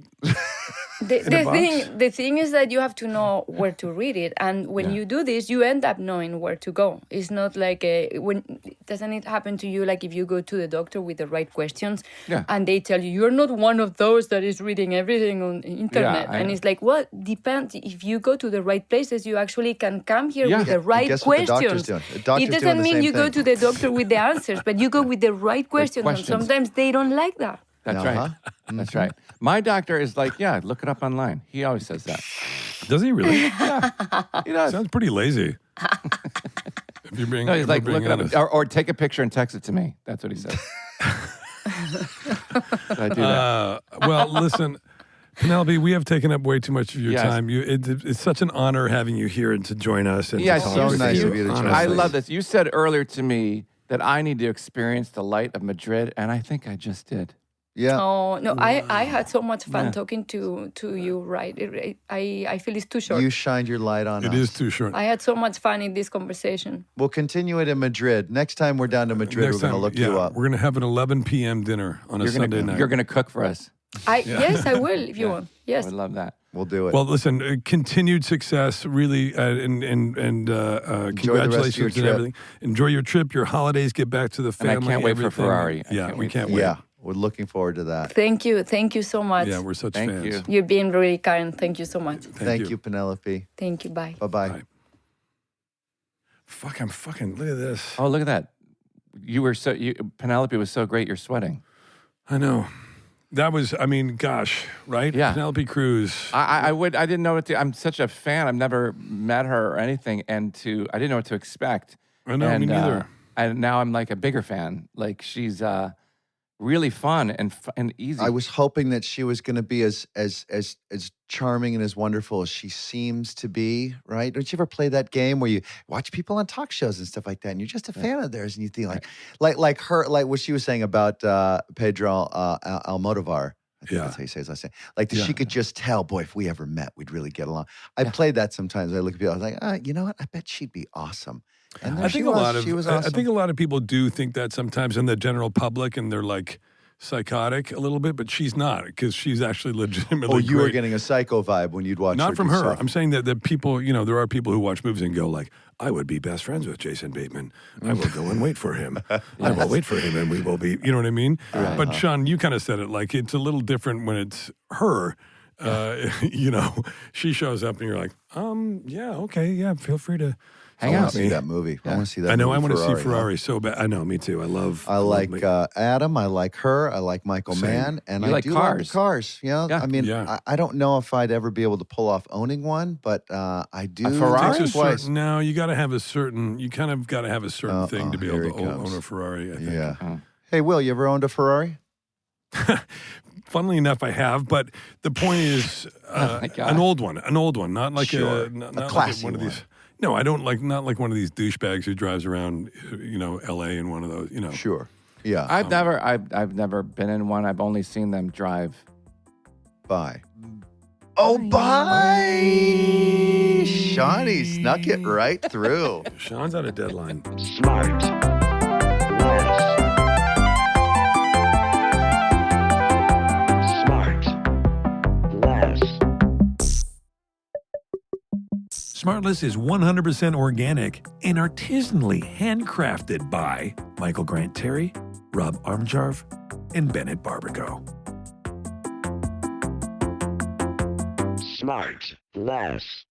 Speaker 5: The thing is that you have to know where to read it, and when you do this, you end up knowing where to go. It's not like doesn't it happen to you like if you go to the doctor with the right questions, and they tell you you're not one of those that is reading everything on the internet,
Speaker 3: I
Speaker 5: and
Speaker 3: know.
Speaker 5: it's like, well, depends. If you go to the right places, you actually can come here with the right
Speaker 1: guess what the
Speaker 5: questions.
Speaker 1: doctor's doing? The doctor's
Speaker 5: It doesn't
Speaker 1: doing the
Speaker 5: mean
Speaker 1: same
Speaker 5: you go
Speaker 1: thing.
Speaker 5: to the doctor with the answers, but you go with the right questions, and
Speaker 3: questions.
Speaker 5: sometimes they don't like that.
Speaker 3: That's
Speaker 1: Uh-huh.
Speaker 3: right. That's right. My doctor is like, yeah, look it up online. He always says that.
Speaker 2: Does he really?
Speaker 3: He does.
Speaker 2: Sounds pretty lazy. If you bring,
Speaker 3: No, he's
Speaker 2: if
Speaker 3: like,
Speaker 2: you
Speaker 3: look
Speaker 2: bring
Speaker 3: it up, or take a picture and text it to me. That's what he says. So I do that.
Speaker 2: Well, listen, Penelope, we have taken up way too much of your
Speaker 3: Yes.
Speaker 2: time. It's such an honor having you here and to join us. And
Speaker 3: Yeah,
Speaker 2: to talk
Speaker 1: so
Speaker 2: with
Speaker 1: nice
Speaker 2: you.
Speaker 1: of you to join
Speaker 3: I
Speaker 1: us.
Speaker 3: love this. You said earlier to me that I need to experience the light of Madrid, and I think I just did.
Speaker 1: Yeah.
Speaker 5: Oh no, I had so much fun
Speaker 3: Yeah.
Speaker 5: talking to you. Right, I feel it's too short.
Speaker 1: You shined your light on us.
Speaker 2: It is too short.
Speaker 5: I had so much fun in this conversation.
Speaker 1: We'll continue it in Madrid. Next time we're down to Madrid,
Speaker 2: Next
Speaker 1: we're going to
Speaker 2: time,
Speaker 1: look
Speaker 2: yeah,
Speaker 1: you up.
Speaker 2: We're going to have an 11 p.m. dinner on a Sunday night.
Speaker 3: You're gonna cook for us.
Speaker 5: Yes, I will if you want.
Speaker 3: I
Speaker 5: Yes.
Speaker 3: would love that.
Speaker 1: We'll do it.
Speaker 2: Well, listen, continued success, really, and congratulations
Speaker 1: your
Speaker 2: and
Speaker 1: trip.
Speaker 2: everything. Enjoy your trip, your holidays, get back to the
Speaker 3: And
Speaker 2: family.
Speaker 3: I can't wait for
Speaker 2: everything.
Speaker 3: Ferrari. I
Speaker 2: Yeah,
Speaker 3: can't
Speaker 2: we
Speaker 3: wait
Speaker 2: can't
Speaker 3: to-
Speaker 2: wait.
Speaker 1: Yeah, we're looking forward to that.
Speaker 5: Thank you so much.
Speaker 2: Yeah, we're such
Speaker 3: Thank
Speaker 2: fans.
Speaker 3: you.
Speaker 5: You're being really kind. Thank you so much.
Speaker 1: Thank you, Penelope.
Speaker 5: Thank you. Bye.
Speaker 1: Bye-bye.
Speaker 2: Bye. Fuck, I'm fucking, look at this.
Speaker 3: Oh, look at that. Penelope was so great, you're sweating.
Speaker 2: I know. That was, I mean, gosh, right?
Speaker 3: Yeah.
Speaker 2: Penelope Cruz.
Speaker 3: I didn't know I'm such a fan. I've never met her or anything, I didn't know what to expect.
Speaker 2: I know, me neither.
Speaker 3: And now I'm like a bigger fan. Like she's really fun and easy.
Speaker 1: I was hoping that she was going to be as charming and as wonderful as she seems to be, right? Don't you ever play that game where you watch people on talk shows and stuff like that, and you're just a fan of theirs, and you think like her, like what she was saying about Pedro Almodóvar. I think that's how you say his last name. Like she could just tell, boy, if we ever met, we'd really get along. I played that sometimes. I look at people, I was like, you know what? I bet she'd be awesome. And there
Speaker 2: I
Speaker 1: she
Speaker 2: think
Speaker 1: was. She was awesome.
Speaker 2: I think a lot of people do think that sometimes in the general public, and they're like psychotic a little bit, but she's not, because she's actually legitimately.
Speaker 1: Oh, you were
Speaker 2: great.
Speaker 1: getting a psycho vibe when you'd watch.
Speaker 2: Not from
Speaker 1: do
Speaker 2: her.
Speaker 1: stuff.
Speaker 2: I'm saying that the people, there are people who watch movies and go like, I would be best friends with Jason Bateman. I will go and wait for him. I will wait for him and we will be, you know what I mean? But Sean, you kind of said it like it's a little different when it's her. She shows up and you're like, feel free to
Speaker 1: I
Speaker 2: hang
Speaker 1: want
Speaker 2: out.
Speaker 1: to see that movie. I want to see that.
Speaker 2: I know.
Speaker 1: movie,
Speaker 2: I want to see
Speaker 1: Ferrari.
Speaker 2: Ferrari so bad. I know. Me too. I
Speaker 1: like Adam. I like her. I like Michael
Speaker 2: Same.
Speaker 1: Mann, and
Speaker 3: You
Speaker 1: I
Speaker 3: like
Speaker 1: do
Speaker 3: cars.
Speaker 1: like the cars. Yeah.
Speaker 3: Yeah.
Speaker 1: I mean,
Speaker 2: Yeah.
Speaker 1: I don't know if I'd ever be able to pull off owning one, but I do.
Speaker 3: A Ferrari?
Speaker 2: Takes a
Speaker 1: Twice.
Speaker 2: certain, no, you got to have a certain. You kind of got to have a certain thing to be
Speaker 1: here
Speaker 2: able to
Speaker 1: it comes.
Speaker 2: own a Ferrari. I think.
Speaker 1: Yeah.
Speaker 3: Oh.
Speaker 1: Hey, Will, you ever owned a Ferrari?
Speaker 2: Funnily enough, I have, but the point is
Speaker 3: my God.
Speaker 2: an old one, not like
Speaker 1: Sure.
Speaker 2: not
Speaker 1: A
Speaker 2: like
Speaker 1: classy
Speaker 2: one of
Speaker 1: one.
Speaker 2: these. No, I don't not like one of these douchebags who drives around, L.A. in one of those,
Speaker 1: Sure. Yeah.
Speaker 3: I've never been in one. I've only seen them drive.
Speaker 1: Bye. Oh, bye. Shawnee snuck it right through.
Speaker 2: Sean's on a deadline. SmartLess is 100% organic and artisanally handcrafted by Michael Grant Terry, Rob Armjarv, and Bennett Barbago.
Speaker 6: SmartLess.